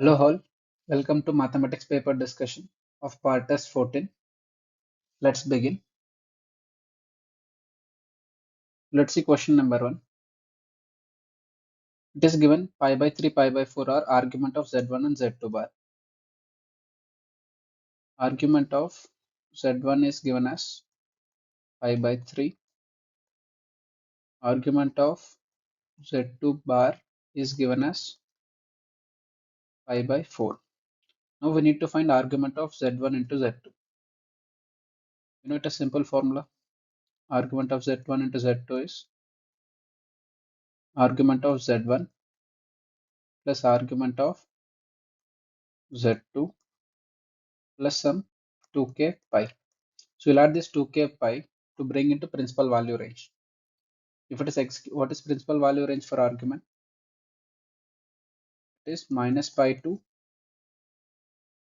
Hello all, welcome to mathematics paper discussion of part test 14. Let's begin. Let's see question number 1. It is given pi by 3 pi by 4 are argument of z1 and z2 bar. Argument of z1 is given as pi by 3. Argument of z2 bar is given as pi by 4. Now we need to find argument of z1 into z2. You know it is a simple formula. Argument of z1 into z2 is argument of z1 plus argument of z2 plus some 2k pi. So we'll add this 2k pi to bring into principal value range. If it is x, what is principal value range for argument? It is minus pi to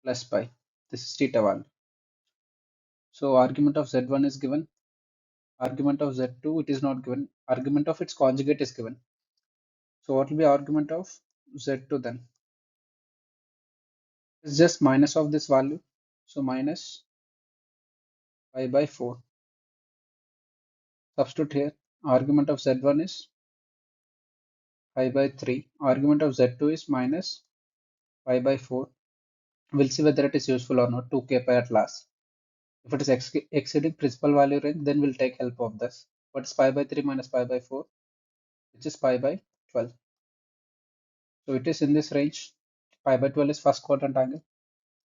plus pi. This is theta value. So argument of z1 is given. Argument of z2 it is not given. Argument of its conjugate is given. So what will be argument of z2 then? It's just minus of this value. So minus pi by 4. Substitute here. Argument of z1 is pi by 3. Argument of z2 is minus pi by 4. We'll see whether it is useful or not. 2k pi at last. If it is exceeding principal value range, then we'll take help of this. What is pi by 3 minus pi by 4? Which is pi by 12. So it is in this range. Pi by 12 is first quadrant angle.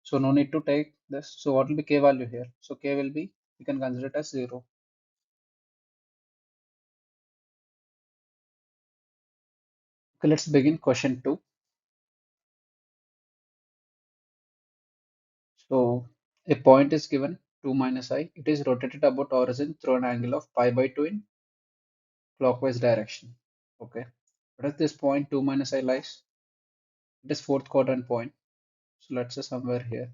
So no need to take this. So what will be k value here? So k will be, we can consider it as 0. Okay, let's begin question 2. So a point is given 2 minus I. It is rotated about origin through an angle of pi by 2 in clockwise direction. Okay. What is this point 2 minus I lies? It is fourth quadrant point. So let's say somewhere here.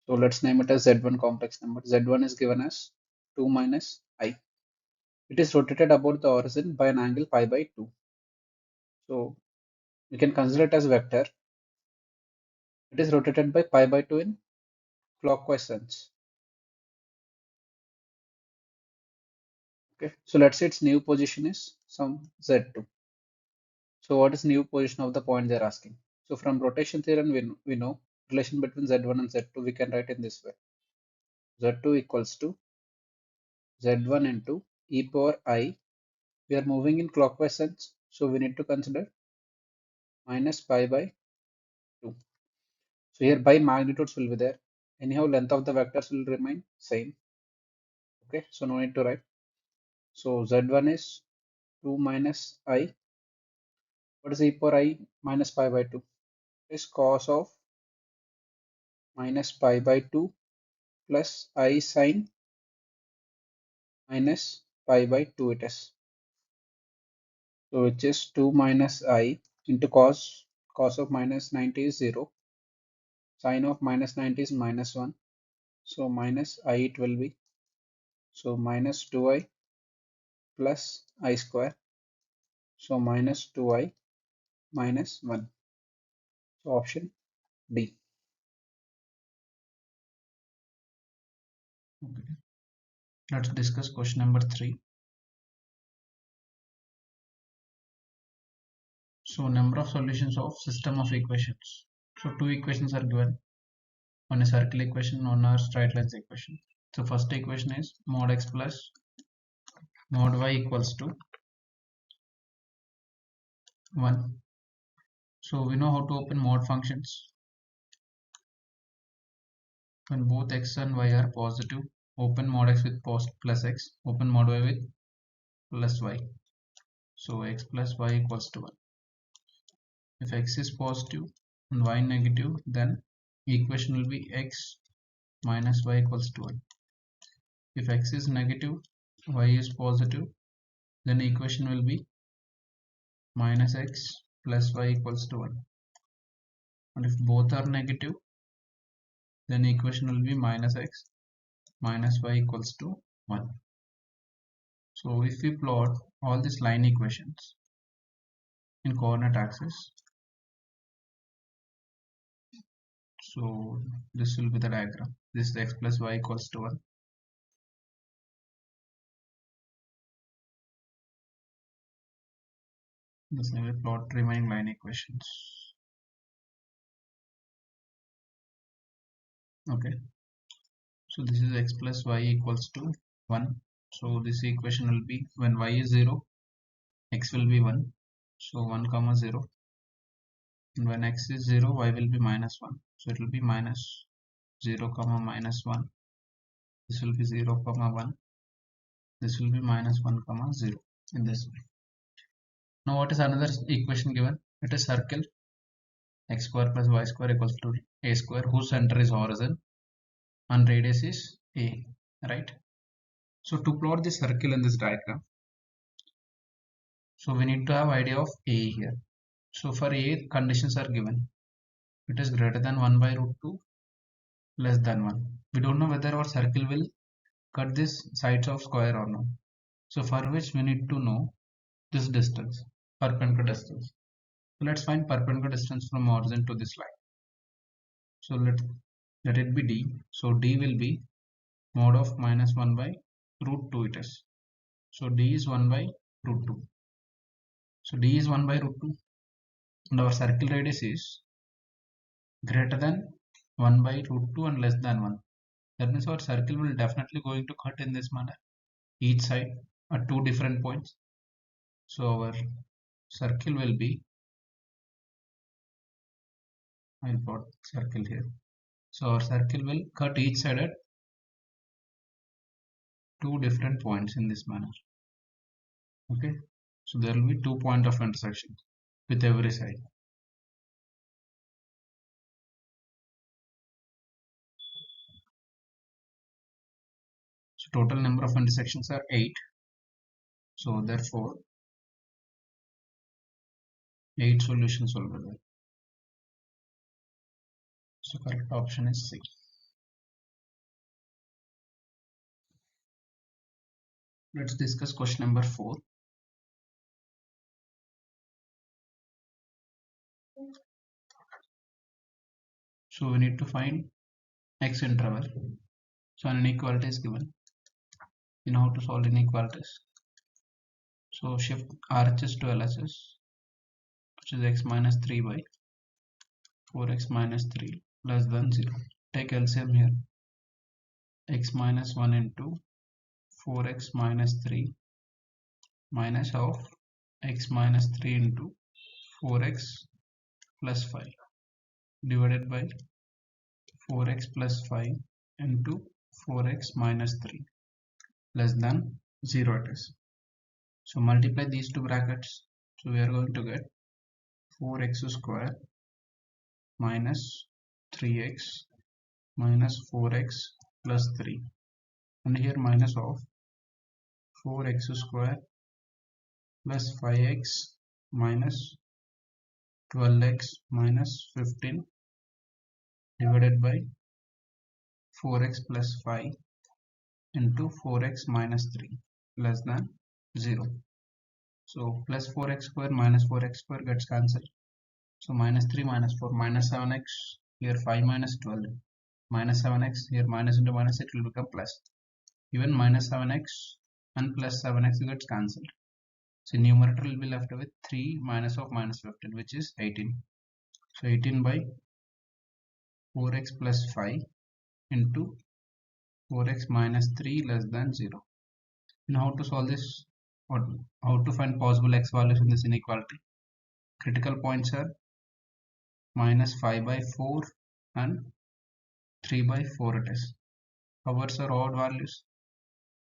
So let's name it as Z1 complex number. Z1 is given as 2 minus I. It is rotated about the origin by an angle pi by 2. So we can consider it as vector. It is rotated by pi by 2 in clockwise sense. Okay. So let's say its new position is some Z2. So what is new position of the point they're asking? So from rotation theorem, we know relation between Z1 and Z2, we can write in this way. Z2 equals to Z1 into e power I. We are moving in clockwise sense. So we need to consider minus pi by 2. So here by magnitudes will be there. Anyhow, length of the vectors will remain same. Okay, so no need to write. So Z1 is 2 minus I. What is e power I minus pi by 2? It is cos of minus pi by 2 plus I sine minus pi by 2 it is. So which is 2 minus I into cos of minus 90 is 0. Sine of minus 90 is minus 1. So minus I it will be. So minus 2I plus I square. So minus 2I minus 1. So option D. Okay. Let's discuss question number 3. So number of solutions of system of equations. So two equations are given. One is circle equation, one is straight lines equation. So first equation is mod x plus mod y equals to 1. So we know how to open mod functions. When both x and y are positive, open mod x with plus x, open mod y with plus y. So x plus y equals to 1. If x is positive and y negative, then equation will be x minus y equals to 1. If x is negative, y is positive, then equation will be minus x plus y equals to 1. And if both are negative, then equation will be minus x minus y equals to 1. So if we plot all these line equations in coordinate axis, So this will be the diagram. This is x plus y equals to 1. This will plot remaining line equations. Okay, so this is x plus y equals to 1. So this equation will be when y is 0, x will be 1. So 1 comma 0. And when x is 0, y will be minus 1. So it will be minus 0 comma minus 1. This will be 0 comma 1. This will be minus 1 comma 0 in this way. Now what is another equation given? It is circle x square plus y square equals to a square whose center is horizon and radius is a, right? So to plot the circle in this diagram, so we need to have idea of a here. So for a, conditions are given. It is greater than 1 by root 2, less than 1. We don't know whether our circle will cut this sides of square or not. So for which we need to know this distance, perpendicular distance. So let's find perpendicular distance from origin to this line. So let it be d. So d will be mod of minus 1 by root 2 it is. So d is 1 by root 2. So d is 1 by root 2 and our circle radius is greater than 1 by root 2 and less than 1. That means our circle will definitely going to cut in this manner, each side at two different points. So our circle will be, I'll plot circle here. So our circle will cut each side at two different points in this manner. Okay, so there will be 2 points of intersection with every side. So total number of intersections are 8. So therefore 8 solutions will be there. So correct option is C. Let's discuss question number 4. So we need to find x interval. So an inequality is given. You know how to solve inequalities. So shift RHS to LHS, which is x minus 3 by 4x minus 3 less than 0. Take LCM here. X minus 1 into 4x minus 3 minus of x minus 3 into 4x plus 5 divided by 4x plus 5 into 4x minus 3 less than 0 it is. So multiply these two brackets. So we are going to get 4x square minus 3x minus 4x plus 3 and here minus of 4x square plus 5x minus 12x minus 15 divided by 4x plus 5 into 4x minus 3 less than 0. So plus 4x square minus 4x square gets cancelled. So minus 3 minus 4 minus 7x, here 5 minus 12 minus 7x, here minus into minus it will become plus. Even minus 7x and plus 7x gets cancelled. So numerator will be left with 3 minus of minus 15 which is 18. So 18 by 4x plus 5 into 4x minus 3 less than 0. Now how to solve this? Or how to find possible x values in this inequality? Critical points are minus 5 by 4 and 3 by 4 it is. Powers are odd values.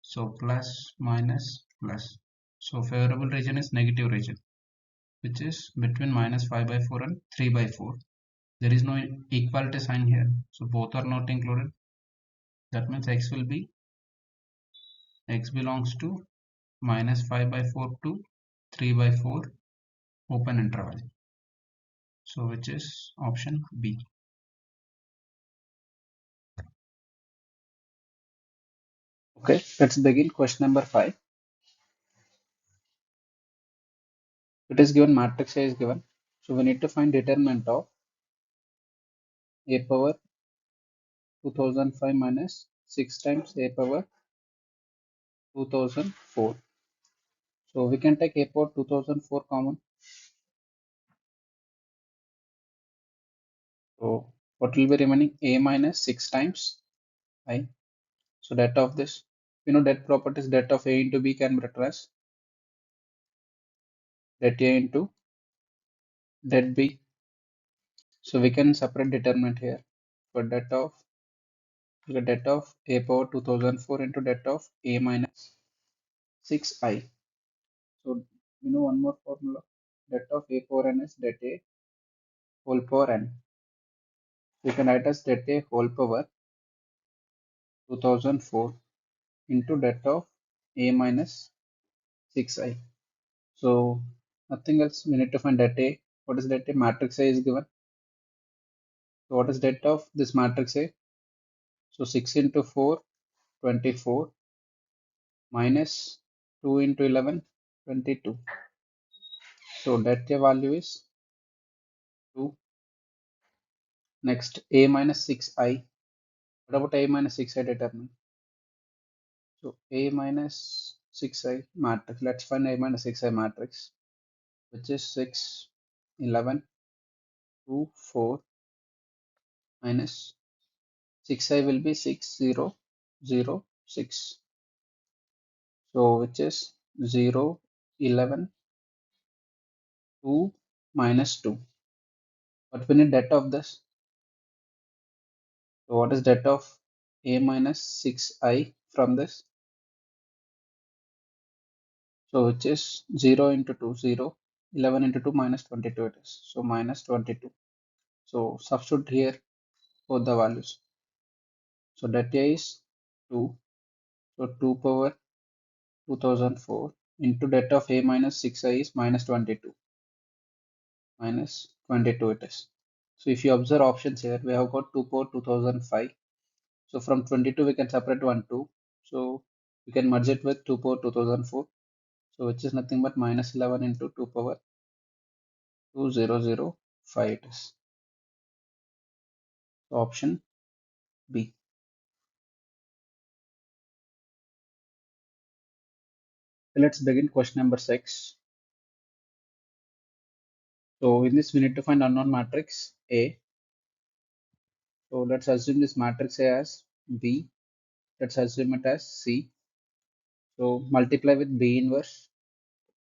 So plus minus plus. So favorable region is negative region, which is between minus 5 by 4 and 3 by 4. There is no equality sign here. So both are not included. That means x will be, x belongs to minus 5 by 4 to 3 by 4 open interval. So which is option B. Okay, let's begin question number 5. It is given matrix A is given. So we need to find determinant of a power 2005 minus 6 times a power 2004. So we can take a power 2004 common. So what will be remaining? A minus 6 times I. So that of this, that properties that of A into B can be written as that A into that B. So we can separate determinant here for that of A power 2004 into that of A minus 6I. So one more formula, that of A power n is that A whole power n. We can write as that A whole power 2004 into that of A minus 6I. So nothing else. We need to find that A. What is that A? Matrix A is given. So what is that of this matrix A? So 6 into 4, 24 minus 2 into 11, 22. So that A value is 2. Next, A minus 6I. What about A minus 6I determine? So A minus 6I matrix. Let's find A minus 6I matrix, which is 6, 11, 2, 4 minus 6I will be 6, 0, 0, 6. So which is 0, 11, 2 minus 2. But we need data of this. So what is data of A minus 6I from this? So which is 0 into 2, 0, 11 into 2 minus 22 it is. So minus 22. So substitute here both the values. So that A is 2. So 2 power 2004 into that of A minus 6I is minus 22. Minus 22 it is. So if you observe options here, we have got 2 power 2005. So from 22 we can separate 1, 2. So we can merge it with 2 power 2004. So which is nothing but minus 11 into 2 power 2005 it is. So option B. So let's begin question number 6. So in this we need to find unknown matrix A. So let's assume this matrix A as B. Let's assume it as C. So multiply with B inverse.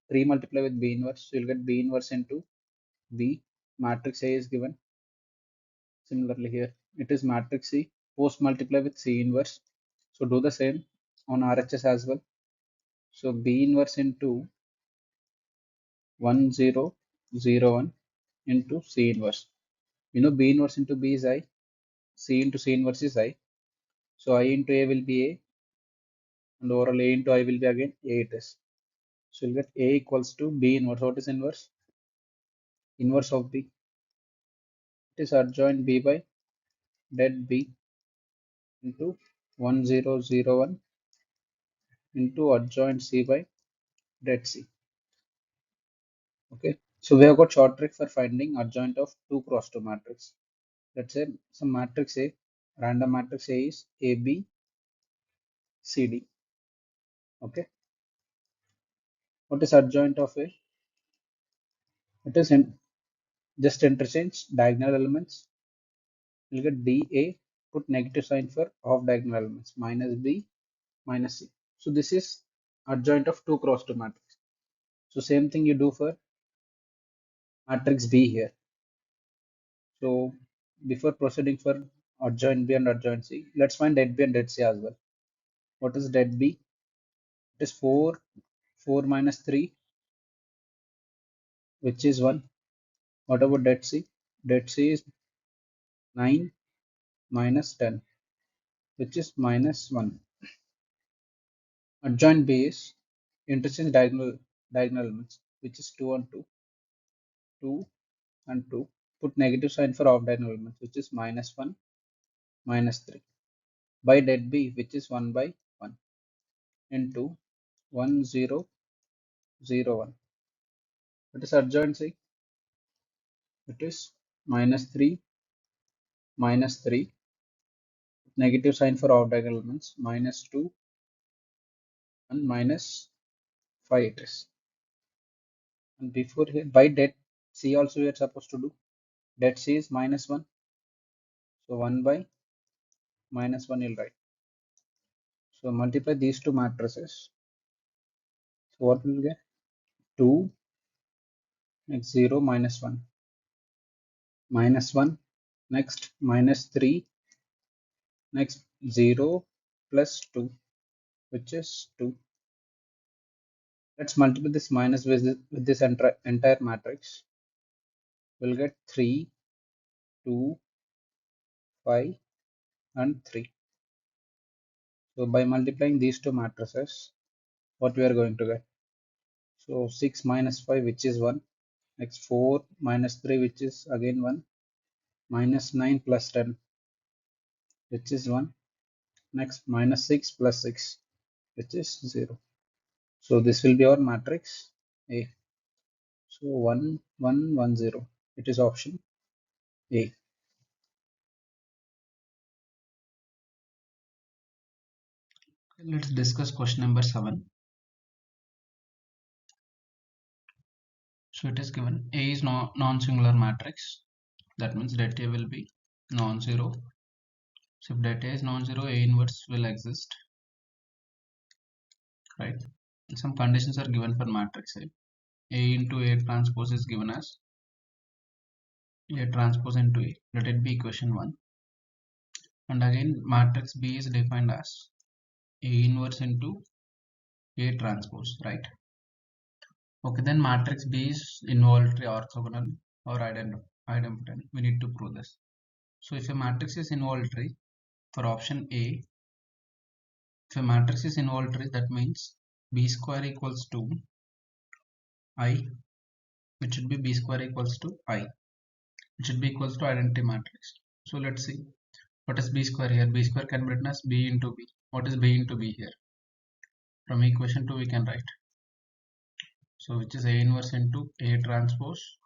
3 multiply with B inverse. So you'll get B inverse into B. Matrix A is given. Similarly here, it is matrix C. Post multiply with C inverse. So do the same on RHS as well. So B inverse into 1 0 0 1 into C inverse. B inverse into B is I. C into C inverse is I. So I into A will be A, and overall A into I will be again A it is. So you'll get A equals to B inverse. What is inverse? Inverse of B. It is adjoint B by det B into 1 0 0 1 into adjoint C by det C. Okay. So we have got short trick for finding adjoint of 2 cross 2 matrix. Let's say some matrix A, random matrix A is A, B, C, D. Okay. What is adjoint of A? It is just interchange diagonal elements. You'll get DA, put negative sign for off diagonal elements, minus B, minus C. So this is adjoint of 2 cross 2 matrix. So same thing you do for matrix B here. So before proceeding for adjoint B and adjoint C, let's find det B and det C as well. What is det B? It is 4, 4 minus 3, which is 1. What about det C? Det C is 9 minus 10, which is minus 1. Adjoint B is interchange diagonal elements, which is 2 and 2, 2 and 2. Put negative sign for off diagonal elements, which is minus 1, minus 3. By det B, which is 1 by 1, into 1 0 0 1. What is adjoint C? It is minus 3, minus 3, negative sign for odd diagonal elements, minus 2 and minus 5 it is. And before here, by det C also we are supposed to do. Det C is minus 1. So 1 by minus 1 you'll write. So multiply these two matrices. So what will we get? 2 next 0 minus 1. Minus 1 next minus 3 next 0 plus 2 which is 2. Let's multiply this minus with this entire matrix. We'll get 3, 2, 5 and 3. So by multiplying these two matrices, what we are going to get? So 6 minus 5 which is 1. Next 4 minus 3 which is again 1. Minus 9 plus 10 which is 1. Next minus 6 plus 6 which is 0. So this will be our matrix A. So 1, 1, 1, 0. It is option A. Let's discuss question number 7. So it is given A is non-singular matrix. That means that A will be non-zero. So if that A is non-zero, A inverse will exist, right? And some conditions are given for matrix A. A into A transpose is given as A transpose into A. Let it be equation 1. And again, matrix B is defined as A inverse into A transpose, right? Okay, then matrix B is involuntary, orthogonal, or idempotent. We need to prove this. So if a matrix is involuntary, for option A, if a matrix is involuntary, that means B square equals to I, which should be B square equals to I. It should be equals to identity matrix. So let's see what is B square here. B square can be written as B into B. What is B into B here? From equation 2 we can write. So which is A inverse into A transpose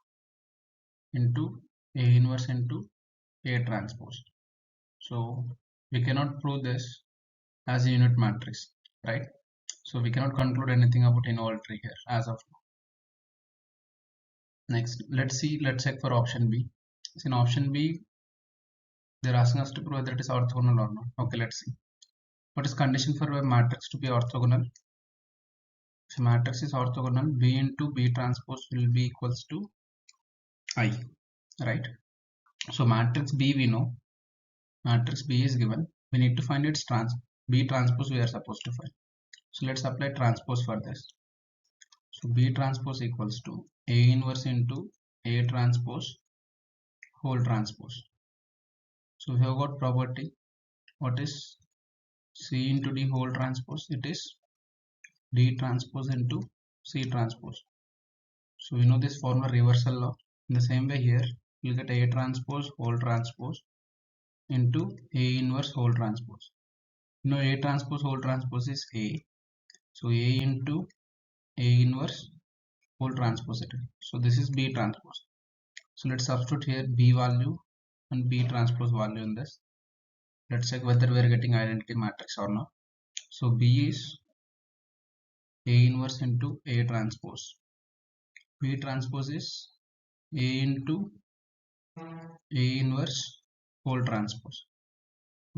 into A inverse into A transpose. So we cannot prove this as a unit matrix, right? So we cannot conclude anything about involuntary here as of now. Next, let's check for option B. So in option B, they're asking us to prove whether it is orthogonal or not. Okay, let's see. What is condition for a matrix to be orthogonal? If a matrix is orthogonal, B into B transpose will be equals to I, right? So matrix B we know, matrix B is given. We need to find its B transpose we are supposed to find. So let's apply transpose for this. So B transpose equals to A inverse into A transpose whole transpose. So we have got property. What is C into D whole transpose? It is D transpose into C transpose. So we know this formula reversal law. In the same way here, we'll get A transpose whole transpose into A inverse whole transpose. You know A transpose whole transpose is A. So A into A inverse whole transpose it is. So this is B transpose. So let's substitute here B value and B transpose value in this. Let's check whether we are getting identity matrix or not. So B is A inverse into A transpose. B transpose is A into A inverse whole transpose.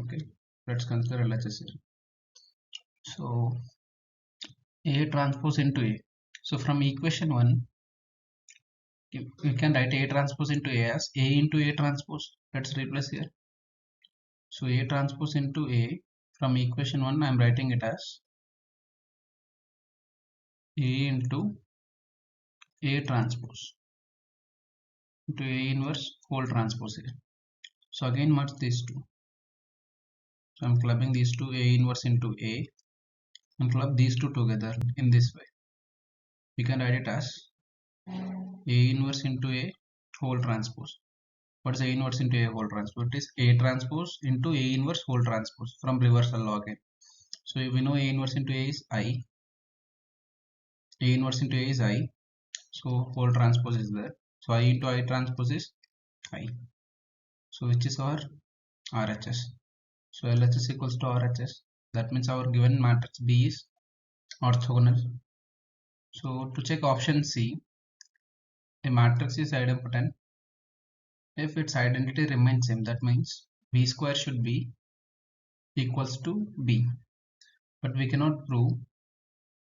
Okay, let's consider LHS here. So A transpose into A. So from equation 1, we can write A transpose into A as A into A transpose. Let's replace here. So A transpose into A, from equation 1 I am writing it as A into A transpose into A inverse whole transpose here. So again merge these two. So I am clubbing these two, A inverse into A, and club these two together in this way. We can write it as A inverse into A whole transpose. What is A inverse into A whole transpose? It is A transpose into A inverse whole transpose from reversal law again. So we know A inverse into A is I. A inverse into A is I. So whole transpose is there. So I into I transpose is I. So which is our RHS. So LHS equals to RHS. That means our given matrix B is orthogonal. So to check option C, a matrix is idempotent if its identity remains same. That means B square should be equals to B. But we cannot prove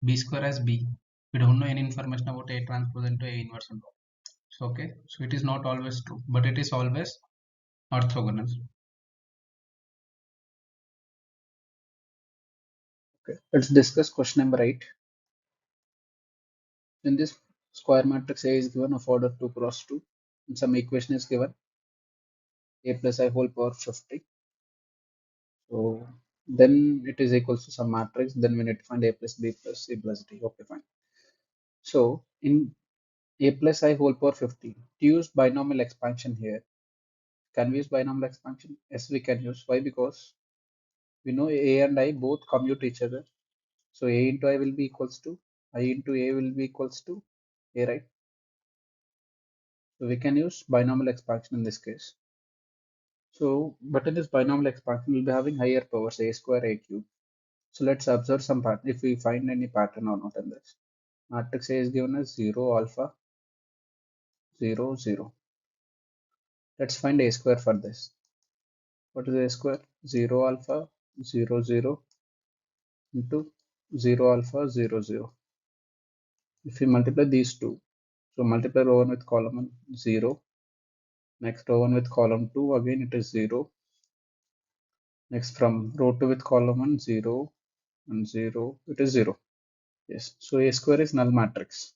B square as B. We don't know any information about A transpose into A inverse and all. So okay, so it is not always true, but it is always orthogonal. Okay, let's discuss question number 8. In this square matrix, A is given of order 2 cross 2, and some equation is given A plus I whole power 50. So then it is equals to some matrix. Then we need to find A plus B plus C plus D. Okay, fine. So in A plus I whole power 50, to use binomial expansion here, can we use binomial expansion? Yes, we can use. Why? Because we know A and I both commute each other. So A into I will be equals to I into A will be equals to A, right? So we can use binomial expansion in this case. So, but in this binomial expansion, we'll be having higher powers, A square, A cube. So let's observe some pattern, if we find any pattern or not in this. Matrix A is given as 0, alpha, 0, 0. Let's find A square for this. What is A square? 0, alpha, 0, 0 into 0, alpha, 0, 0. If we multiply these two, so multiply row 1 with column 1, 0. Next row 1 with column 2, again it is 0. Next from row 2 with column 1, 0 and 0, it is 0. Yes, so A square is null matrix.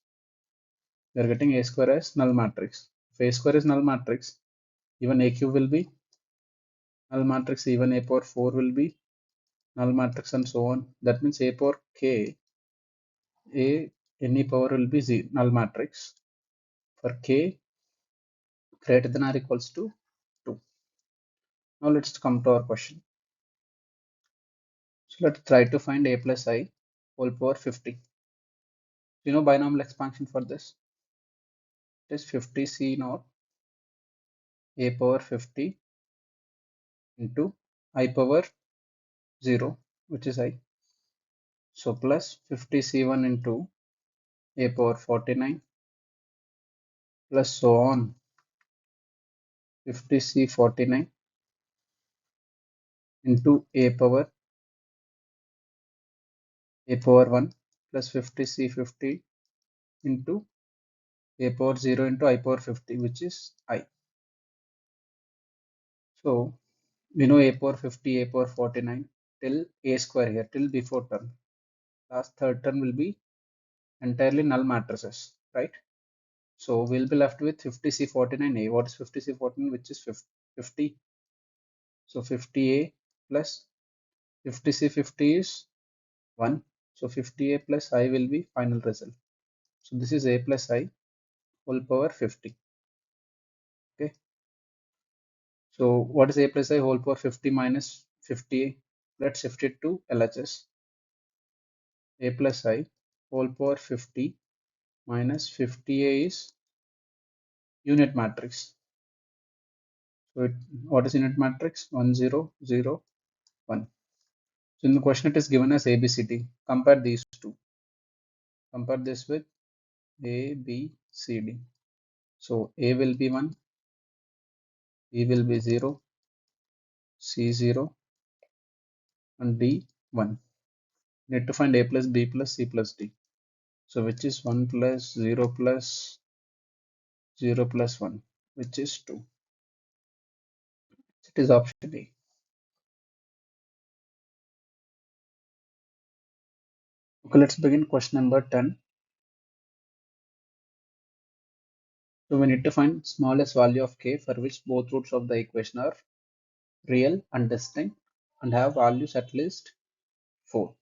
We are getting A square as null matrix. If A square is null matrix, even A cube will be null matrix, even A power 4 will be null matrix, and so on. That means A power k, A any power will be null matrix for k greater than or equals to 2. Now let's come to our question. So let's try to find A plus I whole power 50. You know binomial expansion for this? It is 50c naught A power 50 into I power 0, which is I. So plus 50c1 into A power 49 plus so on 50c49 into A power 1 plus 50c50 into A power 0 into I power 50, which is I. So we know A power 50, A power 49 till A square here, till before term. Last third term will be entirely null matrices, right? So we'll be left with 50c49a. What is 50c49? Which is 50. So 50a plus 50c50 is 1. So 50a plus I will be final result. So this is a plus I whole power 50. Okay. So what is a plus I whole power 50 minus 50a? Let's shift it to LHS. A plus I whole power 50 minus 50a is unit matrix. So what is unit matrix? 1 0 0 1. So in the question it is given as ABCD. Compare these two. Compare this with A, B, C, D. So A will be 1, B will be 0, C 0, and D 1. Need to find A plus B plus C plus D. So which is 1 plus 0 plus 0 plus 1, which is 2. It is option A. Okay, let's begin question number 10. So we need to find smallest value of k for which both roots of the equation are real and distinct and have values at least 4.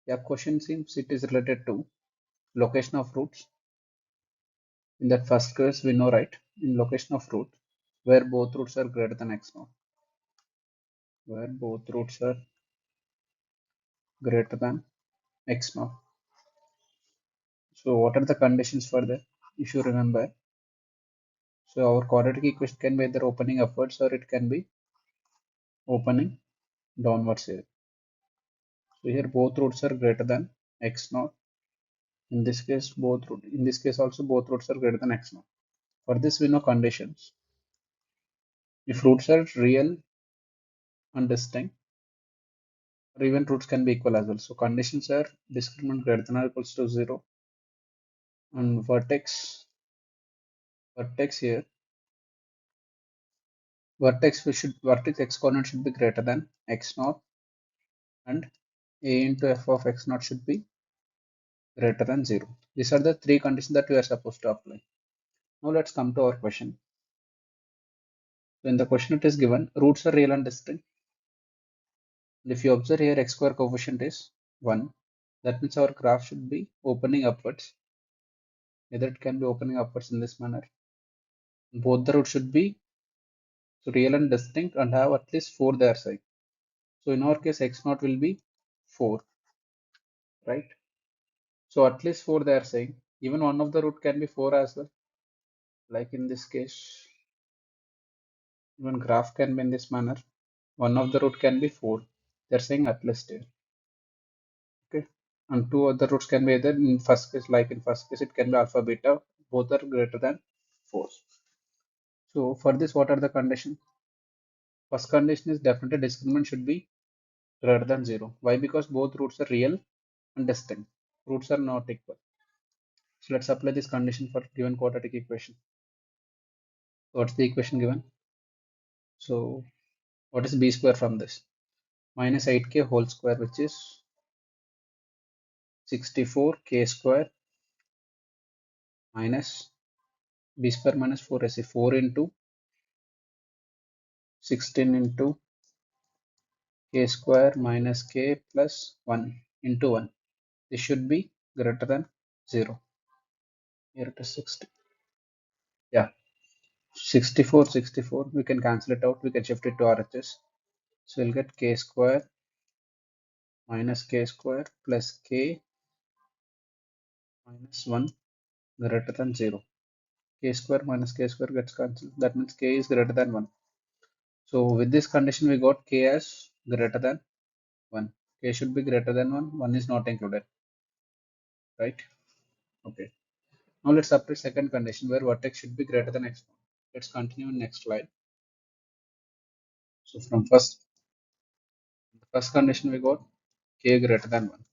Yeah, question seems it is related to location of roots. In that first case, we know, right? In location of root, where both roots are greater than x naught, where both roots are greater than x naught. So, what are the conditions for that? If you remember, so our quadratic equation can be either opening upwards or it can be opening downwards here. So here both roots are greater than x naught. In this case, in this case also both roots are greater than x naught. For this we know conditions. If roots are real and distinct, or even roots can be equal as well. So conditions are discriminant greater than or equals to 0, and vertex here, vertex x coordinate should be greater than x naught, and a into f of x naught should be greater than 0. These are the three conditions that we are supposed to apply. Now let's come to our question. So in the question it is given roots are real and distinct. And if you observe here x square coefficient is 1, that means our graph should be opening upwards. Either it can be opening upwards in this manner. Both the roots should be real and distinct and have at least 4 their side. So in our case x naught will be 4, right? So at least 4 they are saying. Even one of the root can be 4 as well. Like in this case, even graph can be in this manner. One of the root can be 4. They're saying at least here. Okay. And two other roots can be either in first case, like in first case, it can be alpha beta. Both are greater than 4. So for this, what are the conditions? First condition is definitely discriminant should be greater than 0. Why? Because both roots are real and distinct. Roots are not equal. So let's apply this condition for given quadratic equation. What's the equation given? So what is b square from this? Minus 8k whole square, which is 64k square minus b square minus 4ac, 4 into 16 into k square minus k plus 1 into 1. This should be greater than 0. Here it is 60. Yeah, 64, 64. We can cancel it out. We can shift it to RHS. So we'll get k square minus k square plus k minus 1 greater than 0. K square minus k square gets cancelled. That means k is greater than 1. So with this condition, we got k as greater than 1. K should be greater than 1. 1 is not included, right? Okay. Now let's apply second condition where vertex should be greater than x. Let's continue in next slide. So from first condition we got k greater than 1.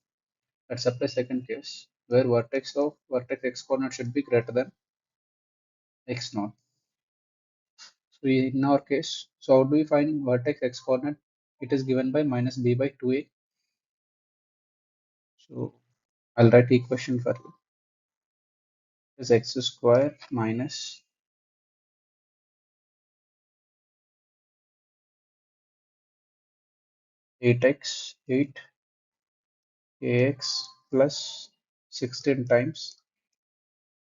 Let's apply second case where vertex x coordinate should be greater than x naught. So in our case, so how do we find vertex x coordinate? It is given by minus b by 2a. So I'll write equation for you. Is x square minus 8x 8 kx plus 16 times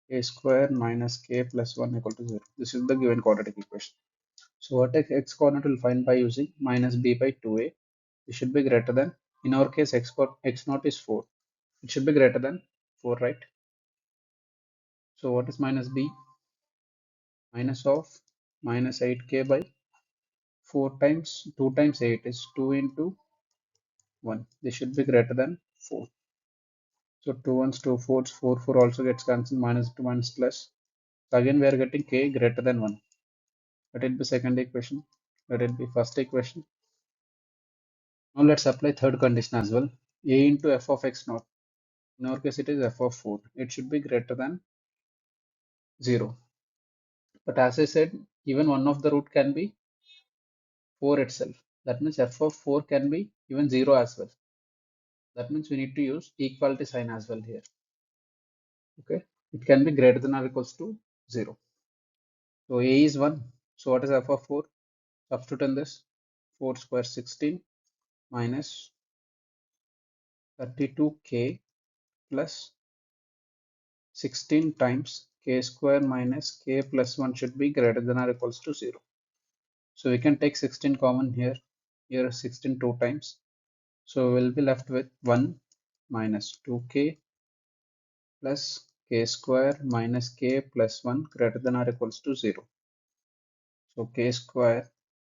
k square minus k plus 1 equal to 0. This is the given quadratic equation. So vertex x coordinate will find by using minus b by 2a. It should be greater than, in our case x naught is 4. It should be greater than 4, right? So what is minus b? Minus of minus 8k by 4 times 2 times 8 is 2 into 1. This should be greater than 4. So 2 ones, 2 fours, 4 4 also gets cancelled, minus 2 minus plus. So again we are getting k greater than 1. Let it be second equation. Let it be first equation. Now let's apply third condition as well. A into f of x naught. In our case it is f of 4. It should be greater than 0. But as I said, even one of the root can be 4 itself. That means f of 4 can be even 0 as well. That means we need to use equality sign as well here. Okay, it can be greater than or equals to 0. So a is 1. So what is f of 4? Substitute in this. 4 square 16 minus 32k plus 16 times k square minus k plus 1 should be greater than or equals to 0. So we can take 16 common here. Here is 16 two times. So we'll be left with 1 minus 2k plus k square minus k plus 1 greater than or equals to 0. So k square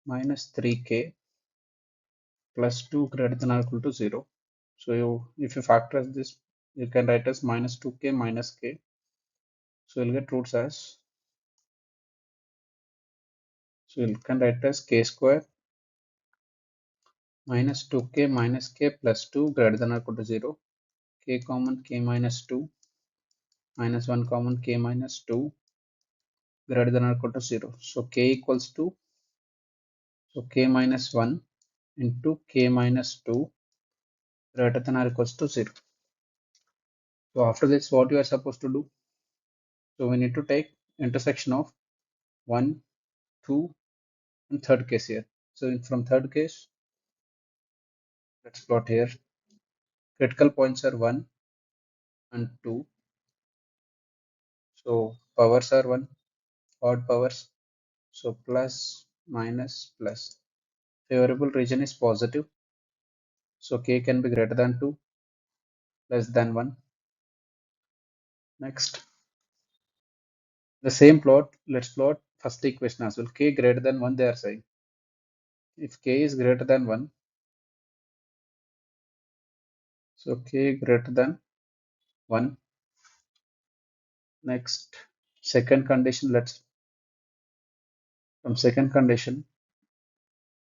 minus 3k plus 2 greater than or equal to 0. So if you factorize this, you can write as minus 2k minus k. So you'll get roots as, so you can write as k square minus 2k minus k plus 2 greater than or equal to 0. K common k minus 2 minus 1 common k minus 2 greater than or equal to 0. So k equals to, so k minus 1 into k minus 2 greater than or equals to 0. So after this, what you are supposed to do? So we need to take intersection of 1, 2, and third case here. So from third case, let's plot here. Critical points are 1 and 2. So powers are 1, odd powers. So plus, minus, plus. Favorable region is positive. So k can be greater than 2, less than 1. Next, the same plot, let's plot first equation as well. K greater than 1, they are saying. If k is greater than 1, so k greater than 1. Next, second condition, let's, from second condition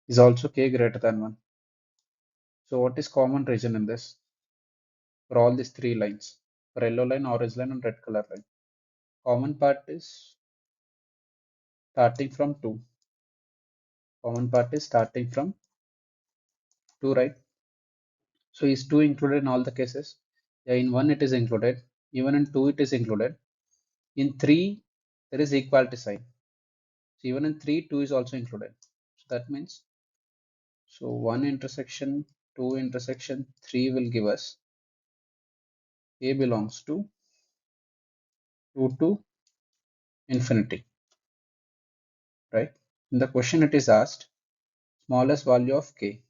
is also k greater than 1. So what is common region in this for all these three lines? For yellow line, orange line, and red color line. Common part is starting from 2. Common part is starting from 2, right? So is 2 included in all the cases? Yeah, in 1 it is included. Even in 2 it is included. In 3 there is equality sign. So even in 3, 2 is also included. So that means, so 1 intersection 2 intersection 3 will give us A belongs to 2 to infinity, right? In the question it is asked smallest value of k.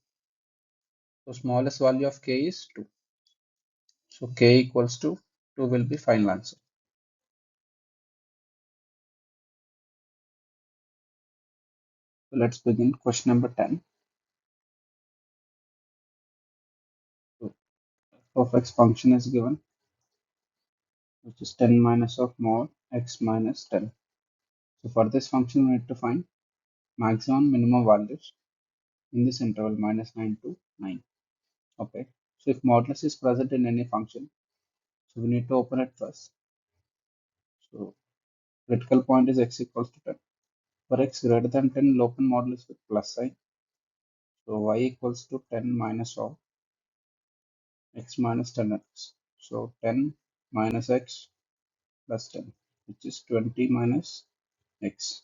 So smallest value of k is 2. So k equals to 2 will be final answer. So let's begin question number 10. So f of x function is given, which is 10 minus of mod x minus 10. So for this function we need to find maximum minimum values in this interval minus 9 to 9. Okay. So if modulus is present in any function, so we need to open it first. So critical point is x equals to 10. For x greater than 10, we'll open modulus with plus sign. So y equals to 10 minus of x minus 10x. So 10 minus x plus 10, which is 20 minus x.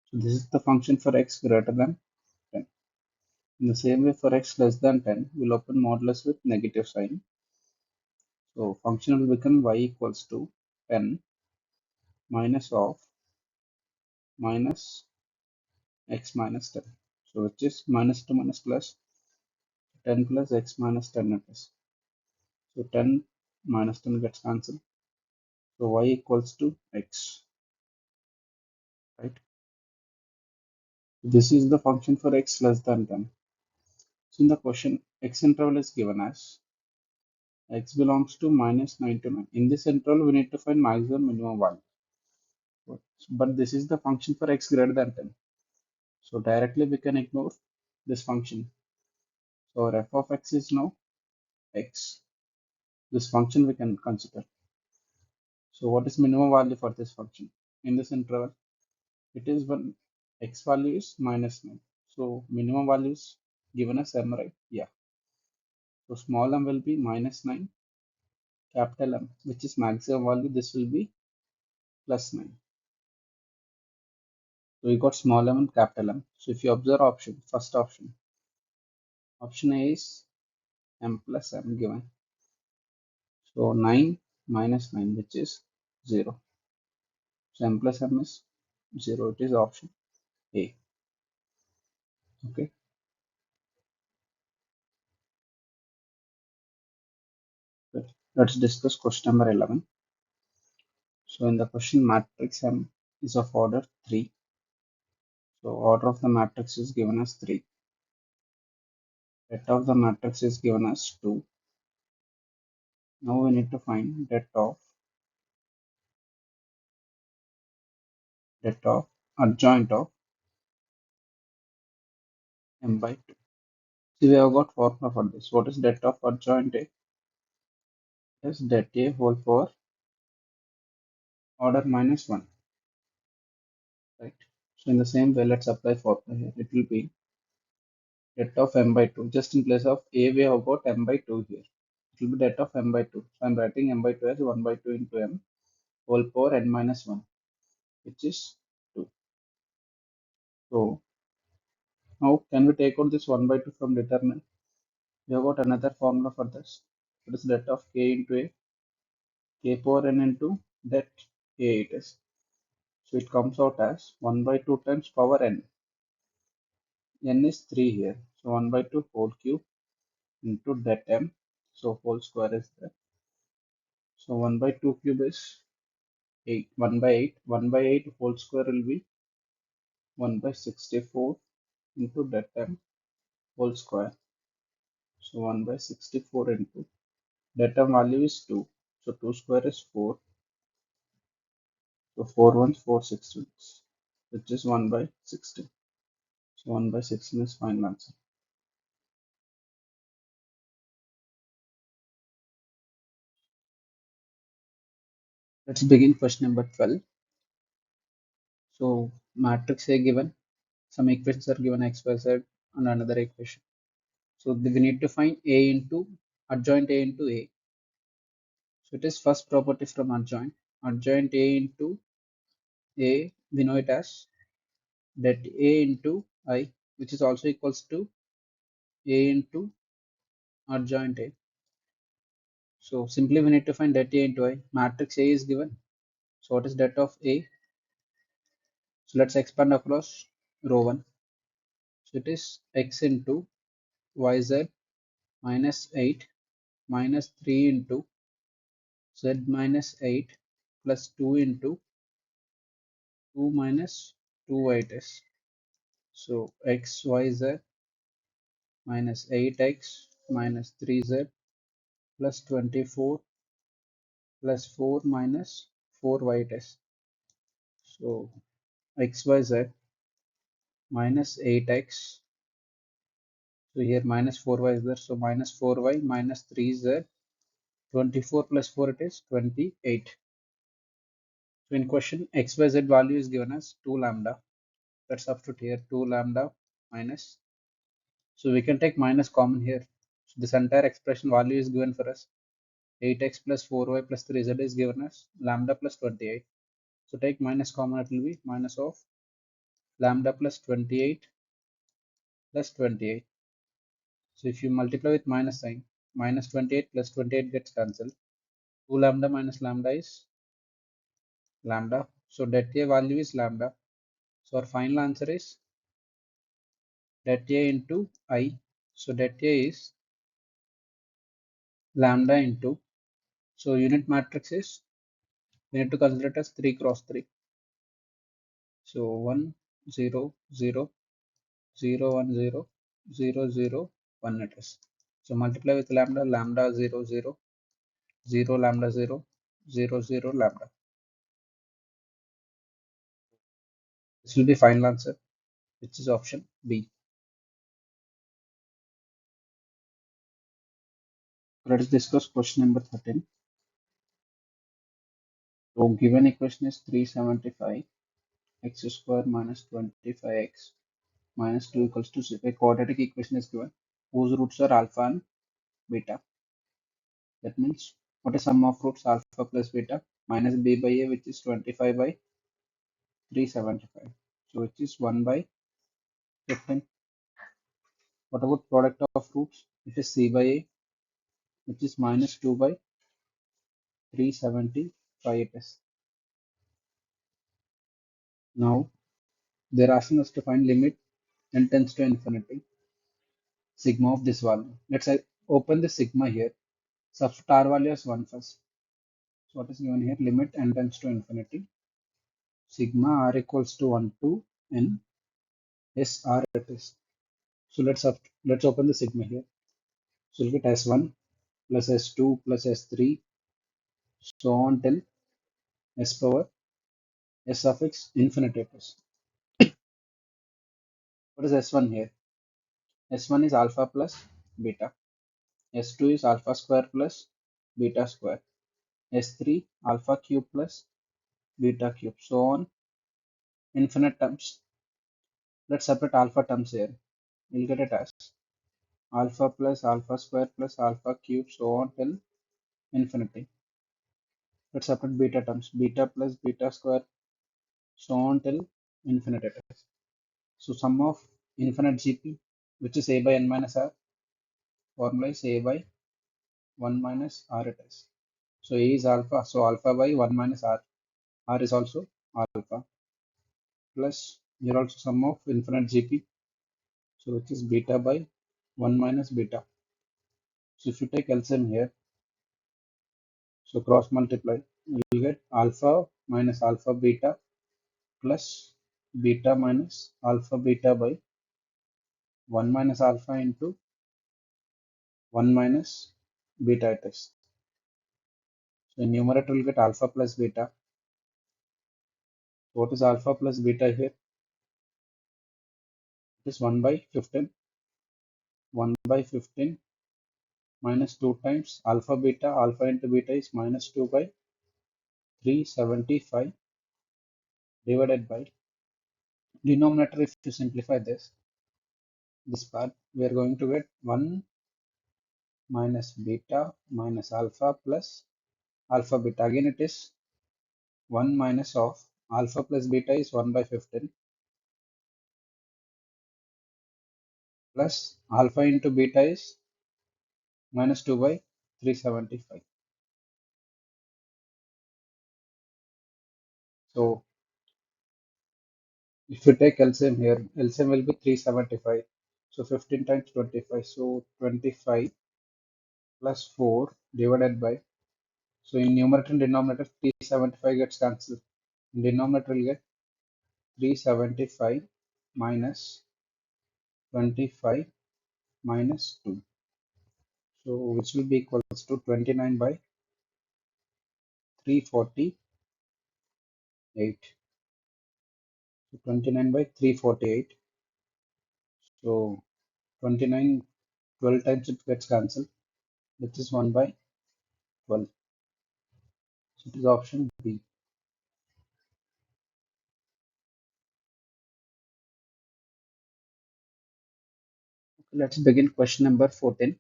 So this is the function for x greater than 10. In the same way, for x less than 10, we'll open modulus with negative sign. So function will become y equals to 10 minus of minus x minus 10. So which is minus to minus plus 10 plus x minus 10 it is. So 10 minus 10 gets cancelled. So y equals to x, right? This is the function for x less than 10. So in the question, x interval is given as x belongs to minus 9 to 9. In this interval, we need to find maximum minimum value. But this is the function for x greater than 10. So directly we can ignore this function. So our f of x is now x. This function we can consider. So what is minimum value for this function? In this interval, it is when x value is minus 9. So minimum value is given as m, right? Yeah. So small m will be minus 9, capital M, which is maximum value, this will be plus 9. So we got small m and capital M. So if you observe option, first option, option A is m plus m given. So 9 minus 9, which is 0. So m plus m is 0. It is option A. Okay. Let's discuss question number 11. So in the question, matrix M is of order 3. So order of the matrix is given as 3. Det of the matrix is given as 2. Now we need to find det of adjoint of m by 2. See, we have got formula for this. What is det of adjoint A? Is det A whole power order minus 1, right? So in the same way, let's apply formula here. It will be det of m by 2. Just in place of A, we have got m by 2 here. It will be det of m by 2. So I'm writing m by 2 as 1 by 2 into m whole power n minus 1, which is 2. So now can we take out this 1 by 2 from determinant? We have got another formula for this. It is that of k into a, k power n into that a it is. So it comes out as 1 by 2 times power n. N is 3 here. So 1 by 2 whole cube into that m. So whole square is there. So 1 by 2 cube is 8. 1 by 8. 1 by 8 whole square will be 1 by 64 into that m whole square. So 1 by 64 into that term value is 2. So 2 square is 4. So 4 ones 4 sixteenths, which is 1 by 16. So 1 by 16 is final answer. Let's begin question number 12. So matrix A given, some equations are given x, y, z and another equation. So we need to find A into adjoint A into A. So it is first property from adjoint. Adjoint A into A, we know it as that A into I, which is also equals to A into adjoint A. So simply we need to find that A into I. Matrix A is given. So what is that of A? So let's expand across row 1. So it is x into yz minus 8 minus 3 into z minus 8 plus 2 into 2 minus 2y test. So xyz minus 8x minus 3z plus 24 plus 4 minus 4y test. So xyz minus 8x. So here minus 4y is there. So minus 4y minus 3z. 24 plus 4 it is 28. So in question xyz value is given as 2 lambda. Let's substitute here 2 lambda minus. So we can take minus common here. So this entire expression value is given for us. 8x plus 4y plus 3z is given as lambda plus 28. So take minus common, it will be minus of lambda plus 28 plus 28. So if you multiply with minus sign, minus 28 plus 28 gets cancelled. 2 lambda minus lambda is lambda. So that a value is lambda. So our final answer is that A into I. So that A is lambda into. So unit matrix is, we need to consider it as 3 cross 3. So 1 0 0 0 1 0 0 0 1 it is. So multiply with lambda, lambda 0 0 0 lambda 0 0 0 lambda. This will be final answer, which is option B. Let us discuss question number 13. So given equation is 375 x square minus 25x minus 2 equals to 0. A quadratic equation is given whose roots are alpha and beta. That means what is sum of roots alpha plus beta minus b by a, which is 25 by 375. So which is 1 by 15. What about product of roots? It is c by a, which is minus 2 by 375 it is. Now they're asking us to find limit n tends to infinity sigma of this value. Let's open the sigma here. Substitute r value as 1 first. So what is given here? Limit n tends to infinity sigma r equals to 1 to n s r it is. So let's open the sigma here. So look at S1 plus S2 plus S3 so on till S power S of x infinity plus. What is S1 here? S1 is alpha plus beta. S2 is alpha square plus beta square. S3 alpha cube plus beta cube. So on infinite terms. Let's separate alpha terms here. We'll get it as alpha plus alpha square plus alpha cube so on till infinity. Let's separate beta terms. Beta plus beta square so on till infinity. So sum of infinite GP, which is a by n minus r, formula is a by 1 minus r it is. So a is alpha, so alpha by 1 minus r. R is also alpha plus here also sum of infinite GP, so which is beta by 1 minus beta. So if you take LCM here, so cross multiply, you will get alpha minus alpha beta plus beta minus alpha beta by 1 minus alpha into 1 minus beta it is. So in numerator will get alpha plus beta. What is alpha plus beta here? It is 1 by 15. 1 by 15 minus 2 times alpha beta. Alpha into beta is minus 2 by 375 divided by denominator. If you simplify this part, we are going to get 1 minus beta minus alpha plus alpha beta. Again, it is 1 minus of alpha plus beta is 1 by 15 plus alpha into beta is minus 2 by 375. So if you take LCM here, LCM will be 375. So 15 times 25. So 25 plus 4 divided by. So in numerator and denominator, 375 gets cancelled. In denominator, will get 375 minus 25 minus 2. So which will be equals to 29 by 348. So 29 by 348. So 29, 12 times it gets cancelled, which is 1 by 12. So it is option B. Okay, let's begin question number 14.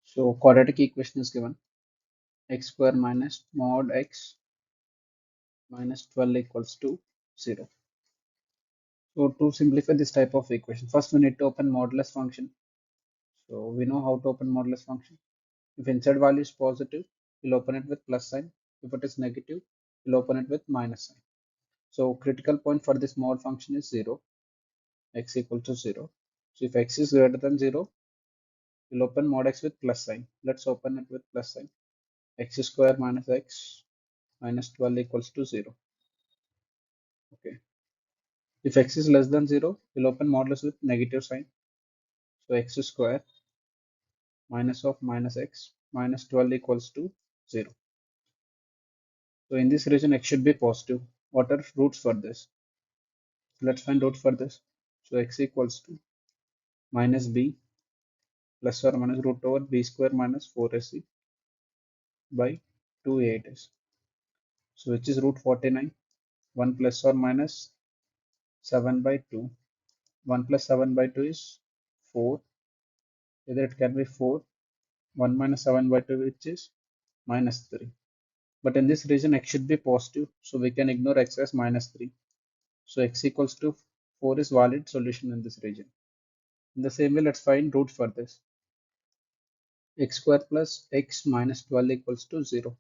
So quadratic equation is given x square minus mod x minus 12 equals to 0. So to simplify this type of equation, first we need to open modulus function. So we know how to open modulus function. If inside value is positive, we'll open it with plus sign. If it is negative, we'll open it with minus sign. So critical point for this mod function is 0, x equal to 0. So if x is greater than 0, we'll open mod x with plus sign. Let's open it with plus sign. X square minus x minus 12 equals to 0. Okay. If x is less than 0, we'll open modulus with negative sign. So x square minus of minus x minus 12 equals to 0. So in this region, x should be positive. What are roots for this? Let's find root for this. So x equals to minus b plus or minus root over b square minus 4ac by 2a it is. So which is root 49. 1 plus or minus 7 by 2. 1 plus 7 by 2 is 4. Either it can be 4. 1 minus 7 by 2 which is minus 3. But in this region x should be positive. So we can ignore x as minus 3. So x equals to 4 is valid solution in this region. In the same way, let's find root for this. X square plus x minus 12 equals to 0.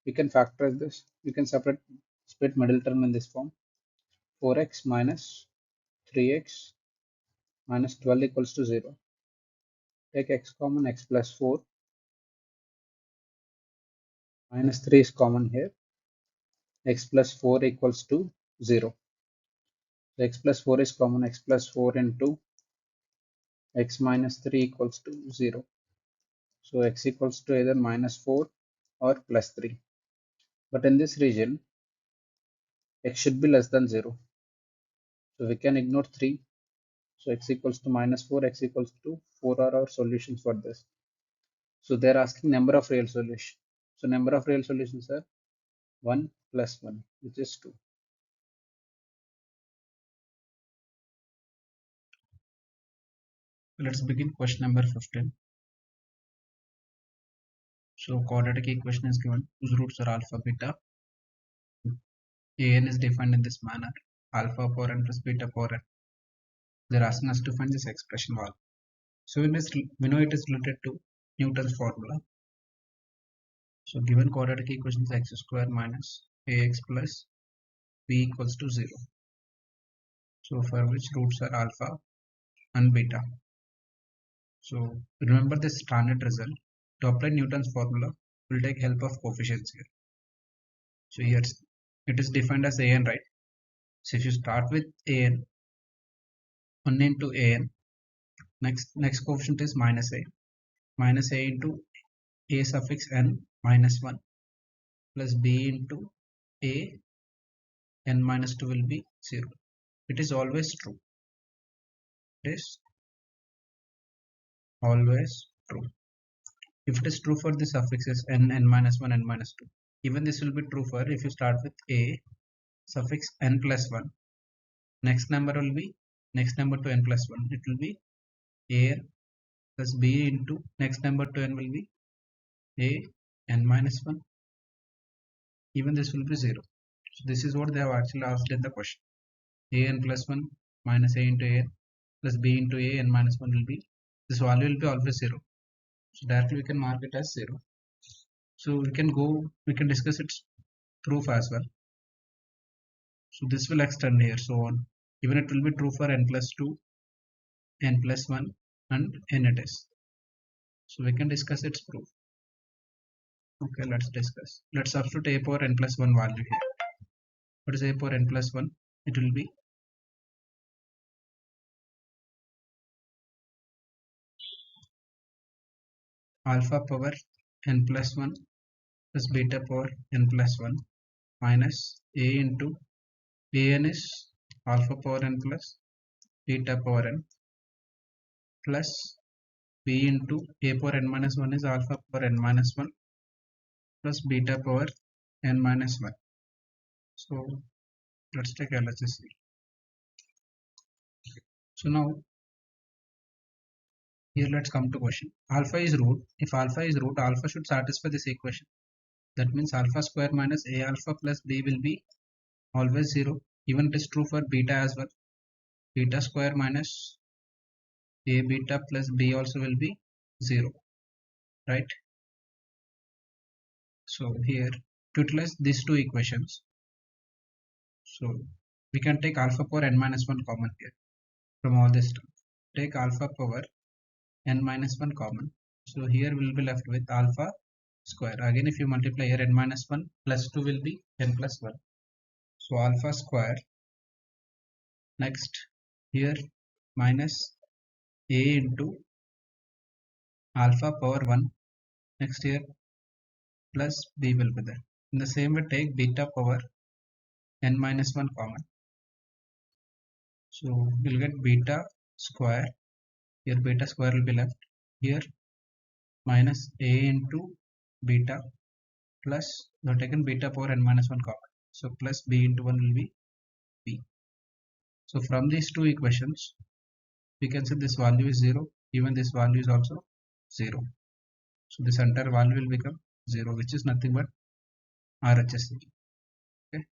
We can factorize this. We can split middle term in this form. 4x minus 3x minus 12 equals to 0. Take x common, x plus 4 minus 3 is common here. X plus 4 equals to 0. So x plus 4 is common, x plus 4 into x minus 3 equals to 0. So x equals to either minus 4 or plus 3. But in this region, x should be less than 0. So we can ignore 3. So x equals to minus 4, x equals to 4 are our solutions for this. So they're asking number of real solutions. So number of real solutions are 1 plus 1, which is 2. Let's begin question number 15. So quadratic equation is given whose roots are alpha, beta. An is defined in this manner: alpha power n plus beta power n. They're asking us to find this expression value. So we know it is related to Newton's formula. So given quadratic equation is x square minus ax plus b equals to 0. So for which roots are alpha and beta. So remember this standard result. To apply Newton's formula, we'll take help of coefficients here. So here it is defined as an, right? So if you start with an, 1 into an, next coefficient is minus a into a suffix n minus 1 plus b into a n minus 2 will be 0. It is always true. It is always true. If it is true for the suffixes n, n minus 1, n minus 2, even this will be true for if you start with a suffix n plus 1. Next number will be next number to n plus 1. It will be a plus b into next number to n will be a n minus 1. Even this will be 0. So this is what they have actually asked in the question. A n plus 1 minus a into a n plus b into a n minus 1 will be, this value will be always 0. So directly we can mark it as 0. So we can discuss its proof as well. So this will extend here, so on. Even it will be true for n plus 2, n plus 1 and n it is. So we can discuss its proof. Okay, let's discuss. Let's substitute a power n plus 1 value here. What is a power n plus 1? It will be alpha power n plus 1 plus beta power n plus 1 minus a into an is alpha power n plus beta power n plus b into a power n minus 1 is alpha power n minus 1 plus beta power n minus 1. So let's take LHS. So now here let's come to question. Alpha is root. If alpha is root, alpha should satisfy this equation. That means alpha square minus a alpha plus b will be always 0. Even it is true for beta as well. Beta square minus a beta plus b also will be 0, right? So here to utilize these two equations, so we can take alpha power n minus 1 common here from all this term. Take alpha power n minus 1 common. So here we will be left with alpha square. Again, if you multiply here n minus 1 plus 2 will be n plus 1. So alpha square, next here minus a into alpha power 1, next here plus b will be there. In the same way, take beta power n minus 1 common. So we'll get beta square. Here beta square will be left. Here minus a into beta plus we have taken beta power n minus 1 common. So plus b into 1 will be b. So from these two equations, we can say this value is 0. Even this value is also 0. So this entire value will become 0, which is nothing but RHS. Okay.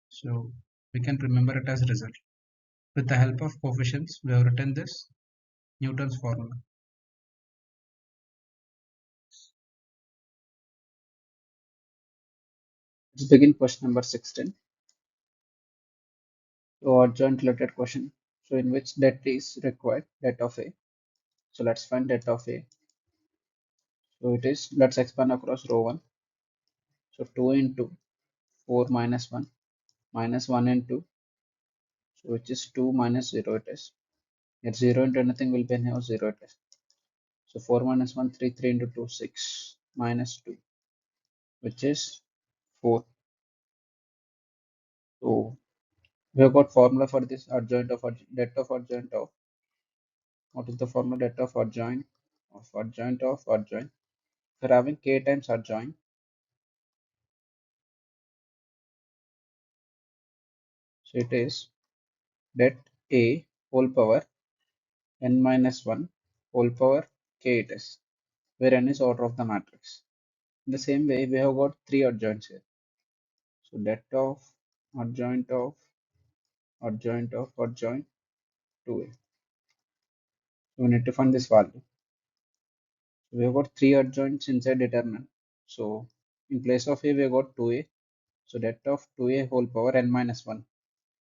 So we can remember it as result. With the help of coefficients, we have written this Newton's formula. Let's begin question number 16. So adjoint related question. So in which debt is required? Debt of A. So let's find debt of A. So it is, let's expand across row 1. So 2 into 4 minus 1 minus 1 into, so which is 2 minus 0 it is. Here 0 into anything will be anyhow 0 at least. So 4 minus 1, 3, 3 into 2, 6 minus 2, which is 4. So we have got formula for this adjoint of det of adjoint of, what is the formula? Det of adjoint of adjoint of adjoint. If we're having k times adjoint, so it is det a whole power n minus 1 whole power k it is, where n is order of the matrix. In the same way, we have got three adjoints here. So det of adjoint of adjoint of adjoint 2a. So we need to find this value. So we have got three adjoints inside determinant. So in place of a, we have got 2a. So det of 2a whole power n minus 1.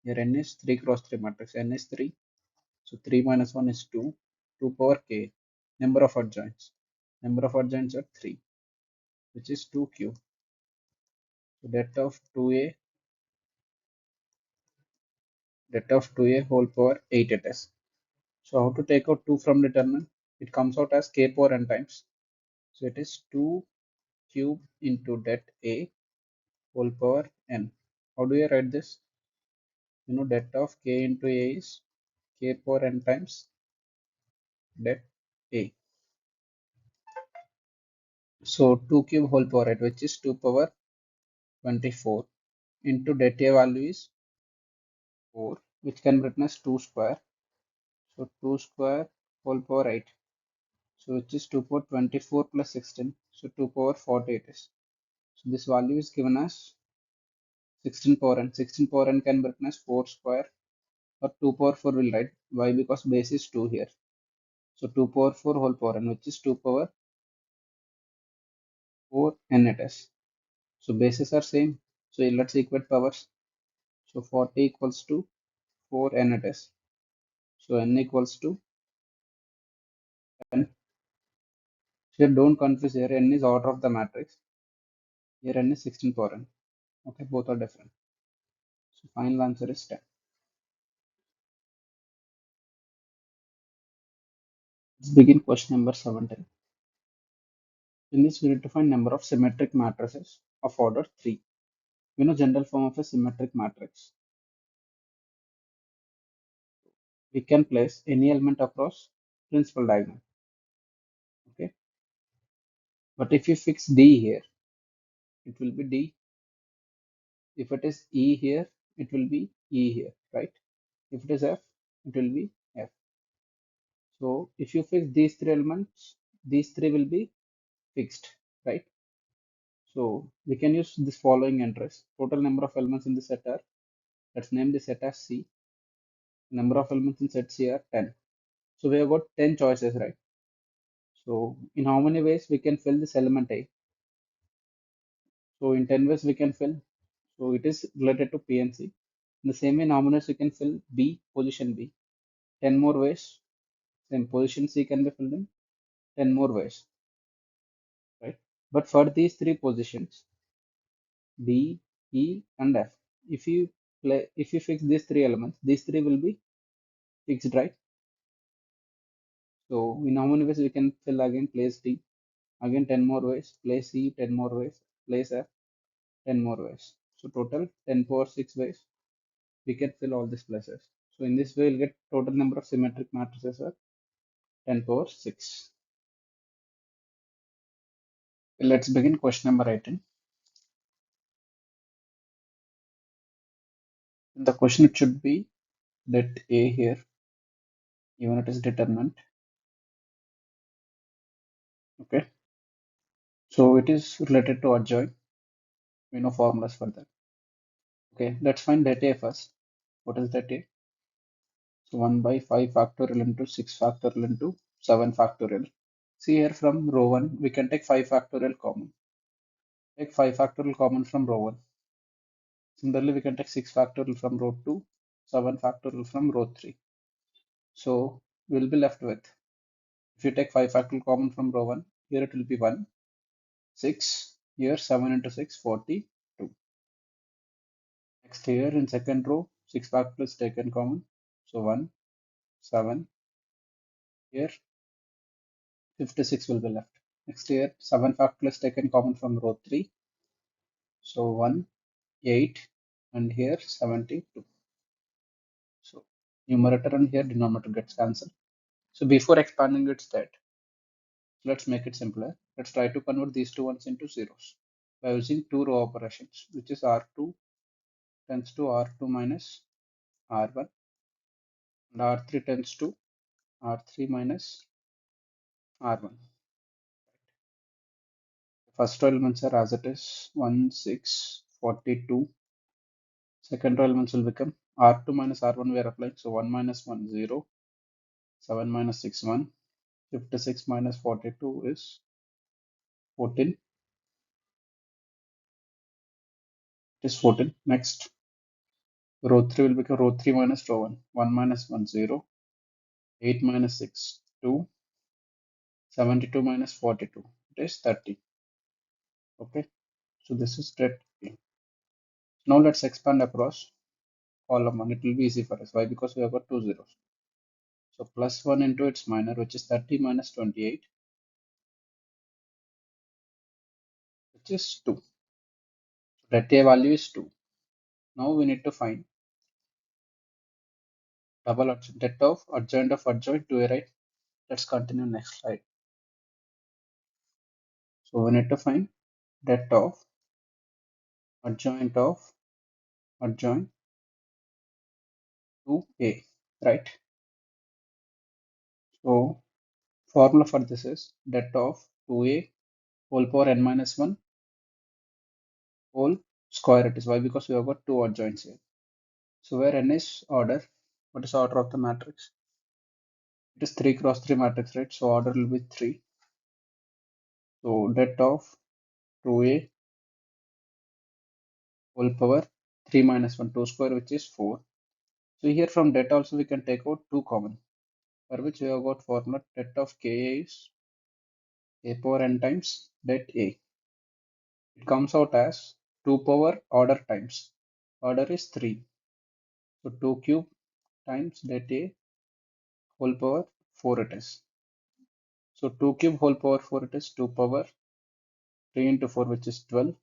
Here n is 3 cross 3 matrix. N is 3. So 3 minus 1 is 2. 2 power k. Number of adjoints. Number of adjoints are 3, which is 2q. So det of 2a whole power 8 it is. So how to take out 2 from determinant? It comes out as k power n times. So it is 2 cube into det a whole power n. How do you write this? You know, det of k into a is k power n times det a. So 2 cube whole power 8, which is 2 power 24 into det a value is 4, which can be written as 2 square. So 2 square whole power 8. So which is 2 power 24 plus 16. So 2 power 48 is. So this value is given as 16 power n. 16 power n can be written as 4 square or 2 power 4 will write. Why? Because base is 2 here. So 2 power 4 whole power n, which is 2 power 4 n it is. So bases are same. So let's equate powers. So 40 equals to 4 n it is. So n equals to n. So don't confuse here. N is order of the matrix. Here n is 16 power n. Okay, both are different. So final answer is 10. Let's begin question number 17. In this, we need to find number of symmetric matrices of order 3. We know general form of a symmetric matrix. We can place any element across principal diagonal. Okay. But if you fix D here, it will be D. If it is E here, it will be E here, right? If it is F, it will be F. So if you fix these three elements, these three will be fixed, right? So we can use this following entries. Total number of elements in the set are, let's name the set as C. Number of elements in set C are 10. So we have got 10 choices, right? So in how many ways we can fill this element A? So in 10 ways we can fill. So it is related to P and C. In the same way, in how many ways we can fill B, position B? 10 more ways. Same position C can be filled in 10 more ways, right? But for these three positions, D, E, and F, if you fix these three elements, these three will be fixed, right? So in how many ways we can fill again? Place D, again 10 more ways. Place E, 10 more ways. Place F, 10 more ways. So total 10 power 6 ways we can fill all these places. So in this way, we'll get total number of symmetric matrices are 10 power 6. Let's begin question number 18. In the question, it should be that A here, even it is determinant. Okay. So it is related to adjoint. We know formulas for that. Okay. Let's find that A first. What is that A? So 1 by 5 factorial into 6 factorial into 7 factorial. See here from row 1, we can take 5 factorial common. Take 5 factorial common from row 1. Similarly, we can take 6 factorial from row 2, 7 factorial from row 3. So we'll be left with, if you take 5 factorial common from row 1, here it will be 1, 6, here 7 into 6, 42. Next here in second row, 6 factorial is taken common. So 1, 7, Here 56 will be left. Next here 7 factorial is taken common from row 3. So 1, 8 and here 72. So numerator and here denominator gets cancelled. So before expanding it's that. Let's make it simpler. Let's try to convert these two ones into zeros by using two row operations, which is R2 tends to R2 minus R1 and R3 tends to R3 minus R1. First row elements are as it is 1, 6, 42. Second row elements will become R2 minus R1 we are applying. So 1 minus 1, 0. 7 minus 6, 1. 56 minus 42 is 14. It is 14. Next, row 3 will become row 3 minus row 1. 1 minus 1, 0. 8 minus 6, 2. 72 minus 42. It is 30. Okay. So this is that. Now let's expand across column 1. It will be easy for us. Why? Because we have got two zeros. So plus 1 into its minor, which is 30 minus 28, which is 2. So that a value is 2. Now we need to find double adjoint, that of adjoint to a right. Let's continue next slide. So we need to find that of adjoint to a, right? So formula for this is that of 2a whole power n minus 1 whole square it is. Why? Because we have got two adjoints here. So where n is order, what is the order of the matrix? It is 3 cross 3 matrix, right? So order will be 3. So that of 2a whole power 3 minus 1 2 square, which is 4. So here from that also we can take out 2 common, for which we have got formula that of ka is a power n times that a. It comes out as 2 power order times. Order is 3. So 2 cube times that a whole power 4 it is. So 2 cube whole power 4 it is 2 power 3 into 4, which is 12,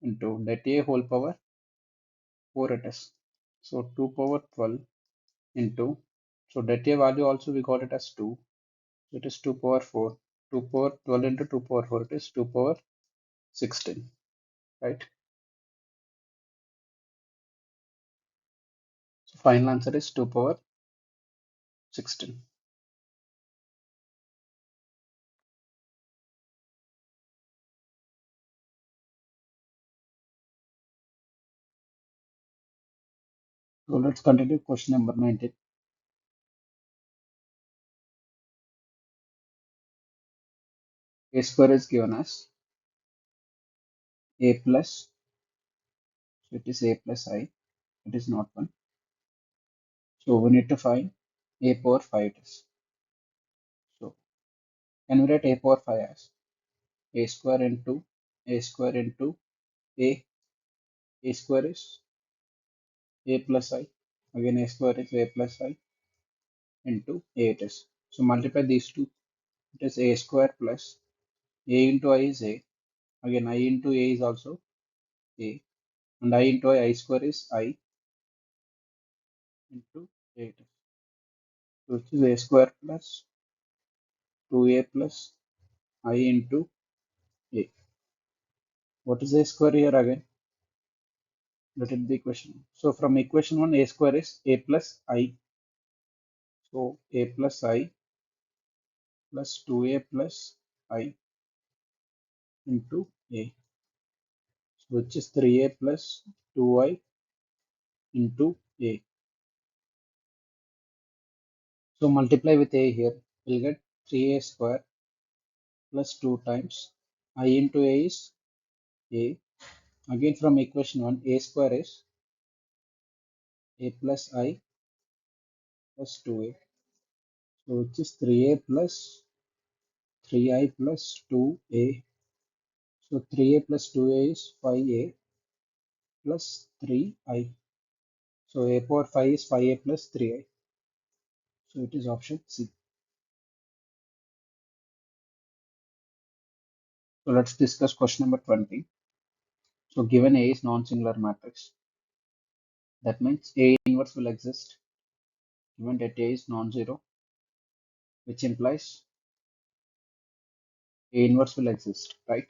into that a whole power 4 it is. So 2 power 12 into, so that a value also we got it as 2. So it is 2 power 4. 2 power 12 into 2 power 4, it is 2 power 16, right? So final answer is 2 power 16. So let's continue question number 19. A square is given as a plus, so it is a plus I, it is not 1. So we need to find a power 5 it is. So can we write a power 5 as a square into a, a square is a plus I, again a square is a plus I into a it is. So multiply these two, it is a square plus a into I is a, again I into a is also a, and I into I square is I into a it is. So which is a square plus 2a plus I into a. What is a square here again? Let it be equation. So from equation 1, a square is a plus I. So a plus I plus 2a plus I into a. So which is 3a plus 2i into a. So multiply with a here. We'll get 3a square plus 2 times I into a is a. Again from equation 1, a square is a plus I plus 2a. So which is 3a plus 3i plus 2a. So 3a plus 2a is 5a plus 3i. So a power 5 is 5a plus 3i. So it is option C. So let's discuss question number 20. So given A is non-singular matrix, that means A inverse will exist given that A is non-zero, which implies A inverse will exist, right?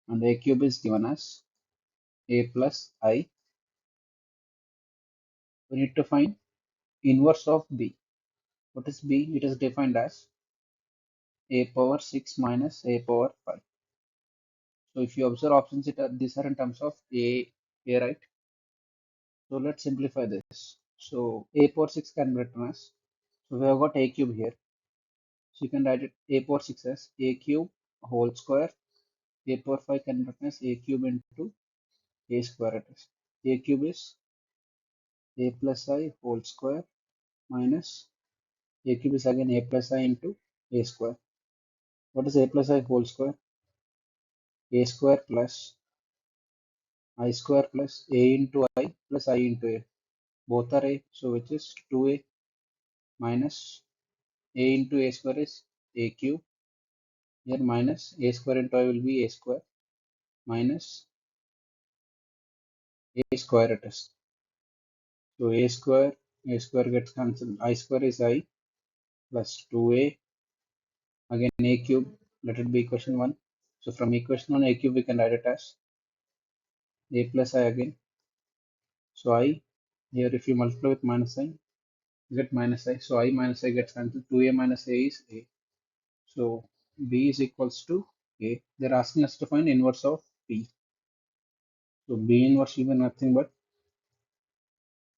And A cube is given as A plus I. We need to find inverse of B. What is B? It is defined as A power 6 minus A power 5. So if you observe options, these are in terms of A, right? So let's simplify this. So A power 6 can be written as, so we have got A cube here. So you can write it A power 6 as A cube whole square. A power 5 can be written as A cube into A square. It is A cube is A plus I whole square minus A cube is again A plus I into A square. What is A plus I whole square? A square plus I square plus A into I plus I into A. Both are A, so which is 2A minus A into A square is A cube. Here minus A square into I will be A square minus A square it is. So A square gets cancelled. I square is I plus 2A. Again A cube, let it be equation 1. So from equation 1 A cube we can write it as A plus I again. So I, here if you multiply with minus I, you get minus I. So I minus I gets cancelled. 2A minus A is A. So B is equals to A. They're asking us to find inverse of B. So B inverse will be nothing but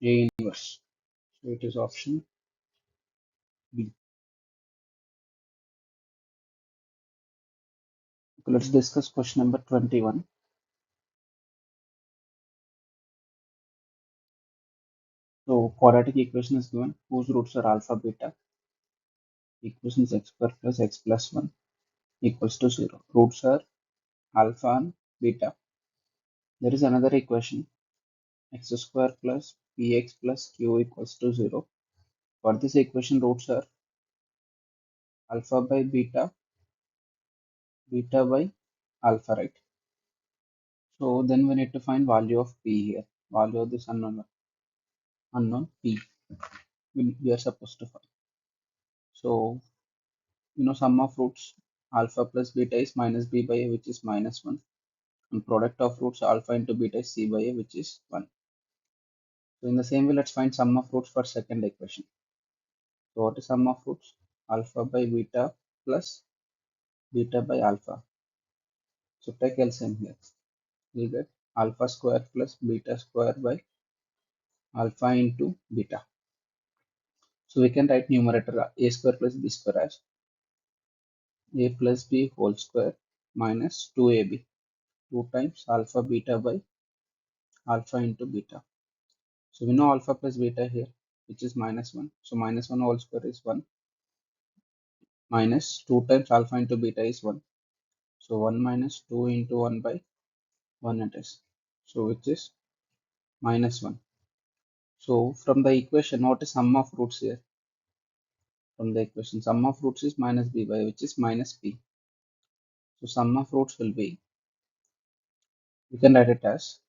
A inverse. So it is option B. Okay, let's discuss question number 21. So quadratic equation is given whose roots are alpha beta. Equation is x square plus x plus 1 equals to 0. Roots are alpha and beta. There is another equation x square plus px plus q equals to 0. For this equation roots are alpha by beta, beta by alpha, right? So then we need to find value of p here. Value of this unknown p we are supposed to find. So sum of roots alpha plus beta is minus b by a, which is minus 1, and product of roots alpha into beta is c by a, which is 1. So in the same way, let's find sum of roots for second equation. So what is sum of roots? Alpha by beta plus beta by alpha. So take LCM here. We get alpha square plus beta square by alpha into beta. So we can write numerator a square plus b square as a plus b whole square minus 2ab. 2 times alpha beta by alpha into beta. So we know alpha plus beta here, which is minus 1. So minus 1 whole square is 1 minus 2 times alpha into beta is 1. So 1 minus 2 into 1 by 1 it is. So which is minus 1. So from the equation, what is sum of roots here? From the equation, sum of roots is minus b by which is minus p. So sum of roots will be, we can write it as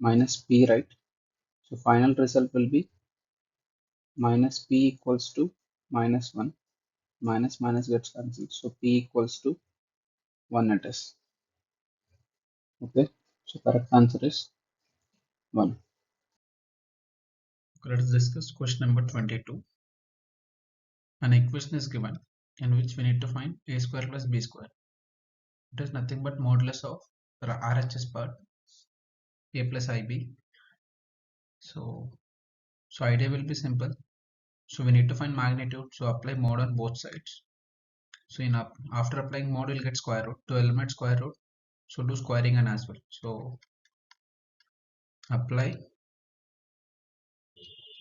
minus p, right? So final result will be minus p equals to minus 1. Minus minus gets cancelled. So p equals to 1 it is. Okay. So correct answer is 1. Let's discuss question number 22. An equation is given in which we need to find a square plus b square. It is nothing but modulus of the RHS part a plus ib. So idea will be simple. So we need to find magnitude. So apply mod on both sides. So after applying mod, we'll get square root. To eliminate square root, so do squaring and as well. So apply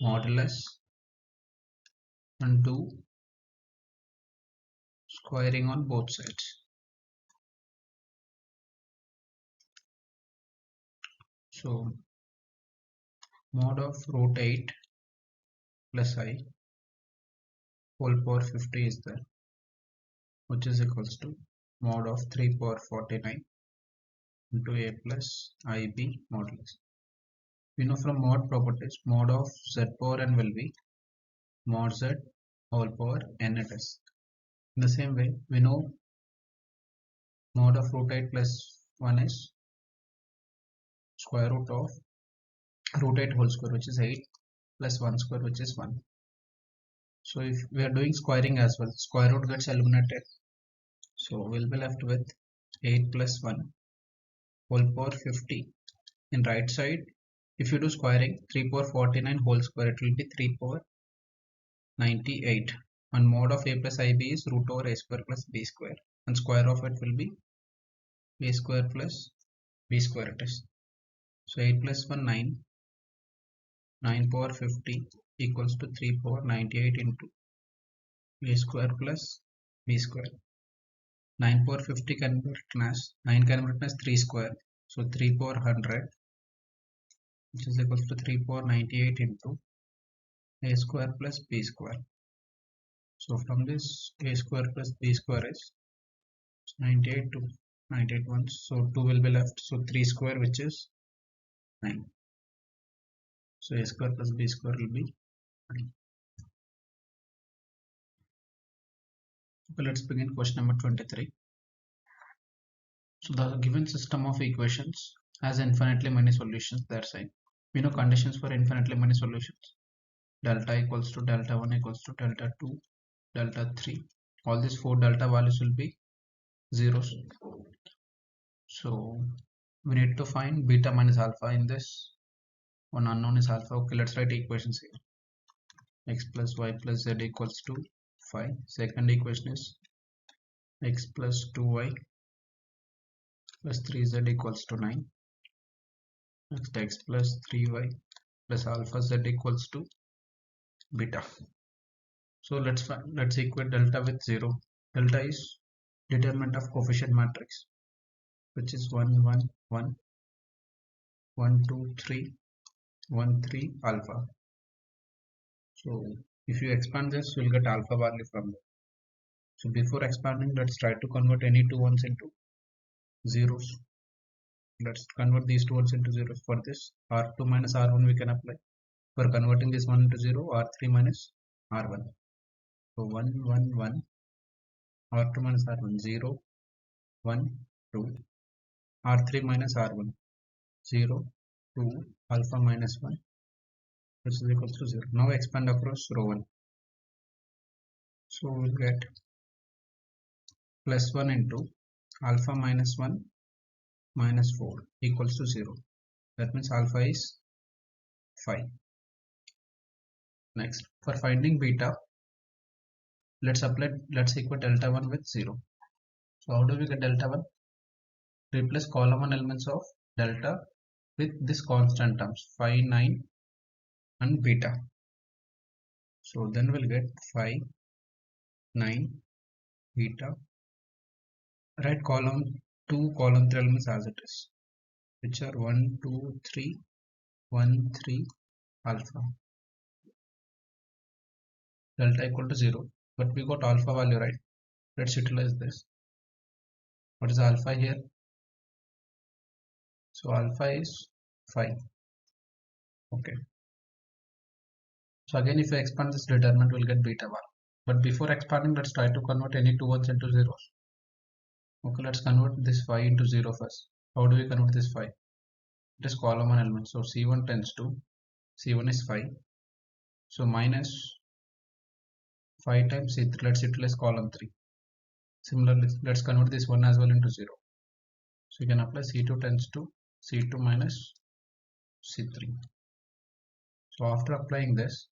modulus and do squaring on both sides. So mod of root 8 plus I whole power 50 is there. which is equals to mod of 3 power 49 into a plus ib modulus. We know from mod properties, mod of z power n will be mod z whole power n it is. In the same way, we know mod of root 8 plus 1 is square root of root 8 whole square, which is 8 plus 1 square, which is 1. So if we are doing squaring as well, square root gets eliminated. So we'll be left with 8 plus 1 whole power 50. In right side, if you do squaring, 3 power 49 whole square, it will be 3 power 98. And mod of a plus ib is root over a square plus b square. And square of it will be a square plus b square it is. So 8 plus 1 9, 9 power 50 equals to 3 power 98 into a square plus b square. 9 power 50 can be written as 9 can be written as 3 square. So 3 power 100, which is equals to 3 power 98 into a square plus b square. So from this, a square plus b square is 98 to 98 ones. So 2 will be left. So 3 square, which is 9. So a square plus b square will be 9. Okay, let's begin question number 23. So the given system of equations has infinitely many solutions. That's right. We know conditions for infinitely many solutions. Delta equals to delta 1 equals to delta 2, delta 3. All these 4 delta values will be zeros. So we need to find beta minus alpha in this. One unknown is alpha. Okay, let's write equations here. X plus y plus z equals to 5. Second equation is x plus 2y plus 3z equals to 9. Next, x plus 3y plus alpha z equals to beta. So let's equate delta with 0. Delta is determinant of coefficient matrix, which is 1 1 1 1 2 3 1 3 alpha. So if you expand this, you'll get alpha value from there. So before expanding, let's try to convert any two ones into zeros. Let's convert these two ones into zeros. For this, R2 minus R1 we can apply. For converting this one into 0, R3 minus R1. So 1 1 1 R2 minus R1 0 1 2 R3 minus R1 0 2 alpha minus 1, which is equals to 0. Now expand across row 1. So we'll get plus 1 into alpha minus 1 minus 4 equals to 0. That means alpha is 5. Next, for finding beta, let's equate delta 1 with 0. So how do we get delta 1? Replace column 1 elements of delta with this constant terms 5, 9 and beta. So then we'll get 5, 9, beta. Write column 2, column 3 elements as it is, which are 1, 2, 3, 1, 3, alpha. Delta equal to 0, but we got alpha value, right? Let's utilize this. What is alpha here? So alpha is 5. Okay. So again, if we expand this determinant, we'll get beta 1. But before expanding, let's try to convert any two ones into zeros. Okay, let's convert this 5 into 0 first. How do we convert this 5? It is column 1 element. So C1 tends to, C1 is 5. So minus 5 times C3, let's utilize column 3. Similarly, let's convert this 1 as well into 0. So you can apply C2 tends to C2 minus C3. So after applying this,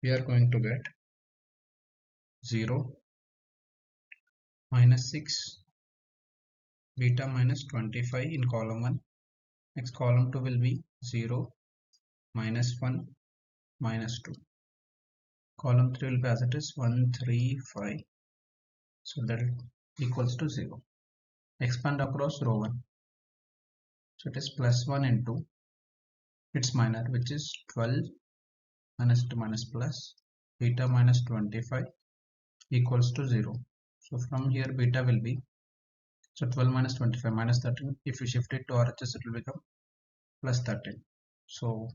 we are going to get 0 minus 6 beta minus 25 in column 1. Next column 2 will be 0 minus 1 minus 2. Column 3 will be as it is 1 3 5. So that equals to 0. Expand across row 1. So it is plus 1 into its minor, which is 12 minus 2 minus plus beta minus 25 equals to 0. So from here beta will be, so 12 minus 25 minus 13. If you shift it to RHS, it will become plus 13. So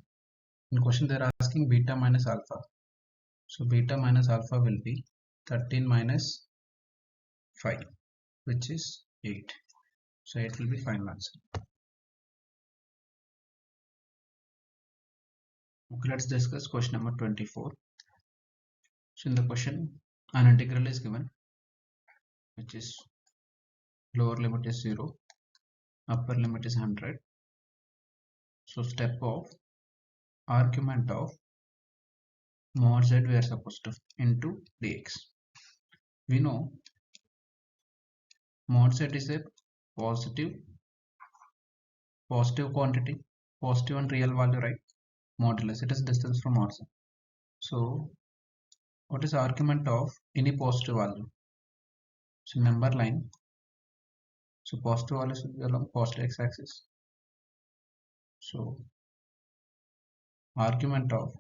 in question they are asking beta minus alpha. So beta minus alpha will be 13 minus 5, which is 8. So it will be final answer. Okay, let's discuss question number 24. So in the question, an integral is given, which is lower limit is 0, upper limit is 100. So step of argument of mod z we are supposed to into dx. We know mod z is a positive quantity, positive and real value, right? Modulus, it is distance from origin. So what is the argument of any positive value? So number line, so positive value should be along positive x-axis. So argument of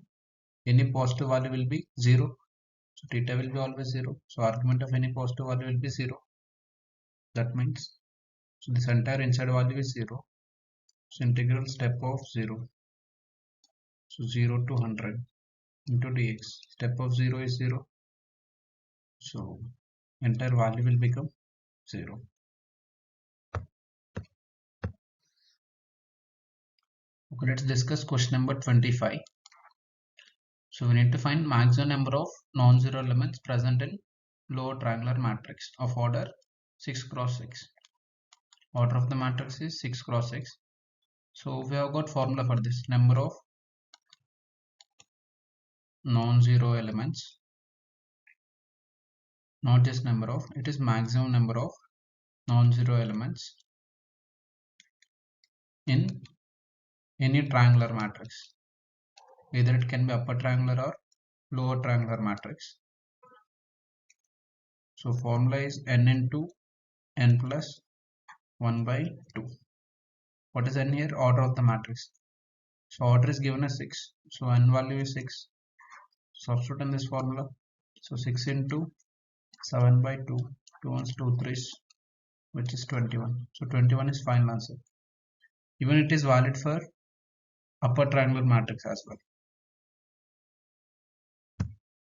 any positive value will be 0. So theta will be always 0. So argument of any positive value will be 0. That means, so this entire inside value is 0. So integral step of 0. So 0 to 100 into dx. Step of 0 is 0. So entire value will become 0. Okay, let's discuss question number 25. So we need to find maximum number of non-zero elements present in lower triangular matrix of order 6 cross 6. Order of the matrix is 6 cross 6. So we have got formula for this, number of non-zero elements, not just number of, it is maximum number of non-zero elements in any triangular matrix. Either it can be upper triangular or lower triangular matrix. So formula is n into n plus 1 by 2. What is n here? Order of the matrix. So order is given as 6. So n value is 6. Substitute in this formula. So 6 into 7 by 2. 2 ones 2 threes, which is 21. So 21 is final answer. Even it is valid for upper triangular matrix as well.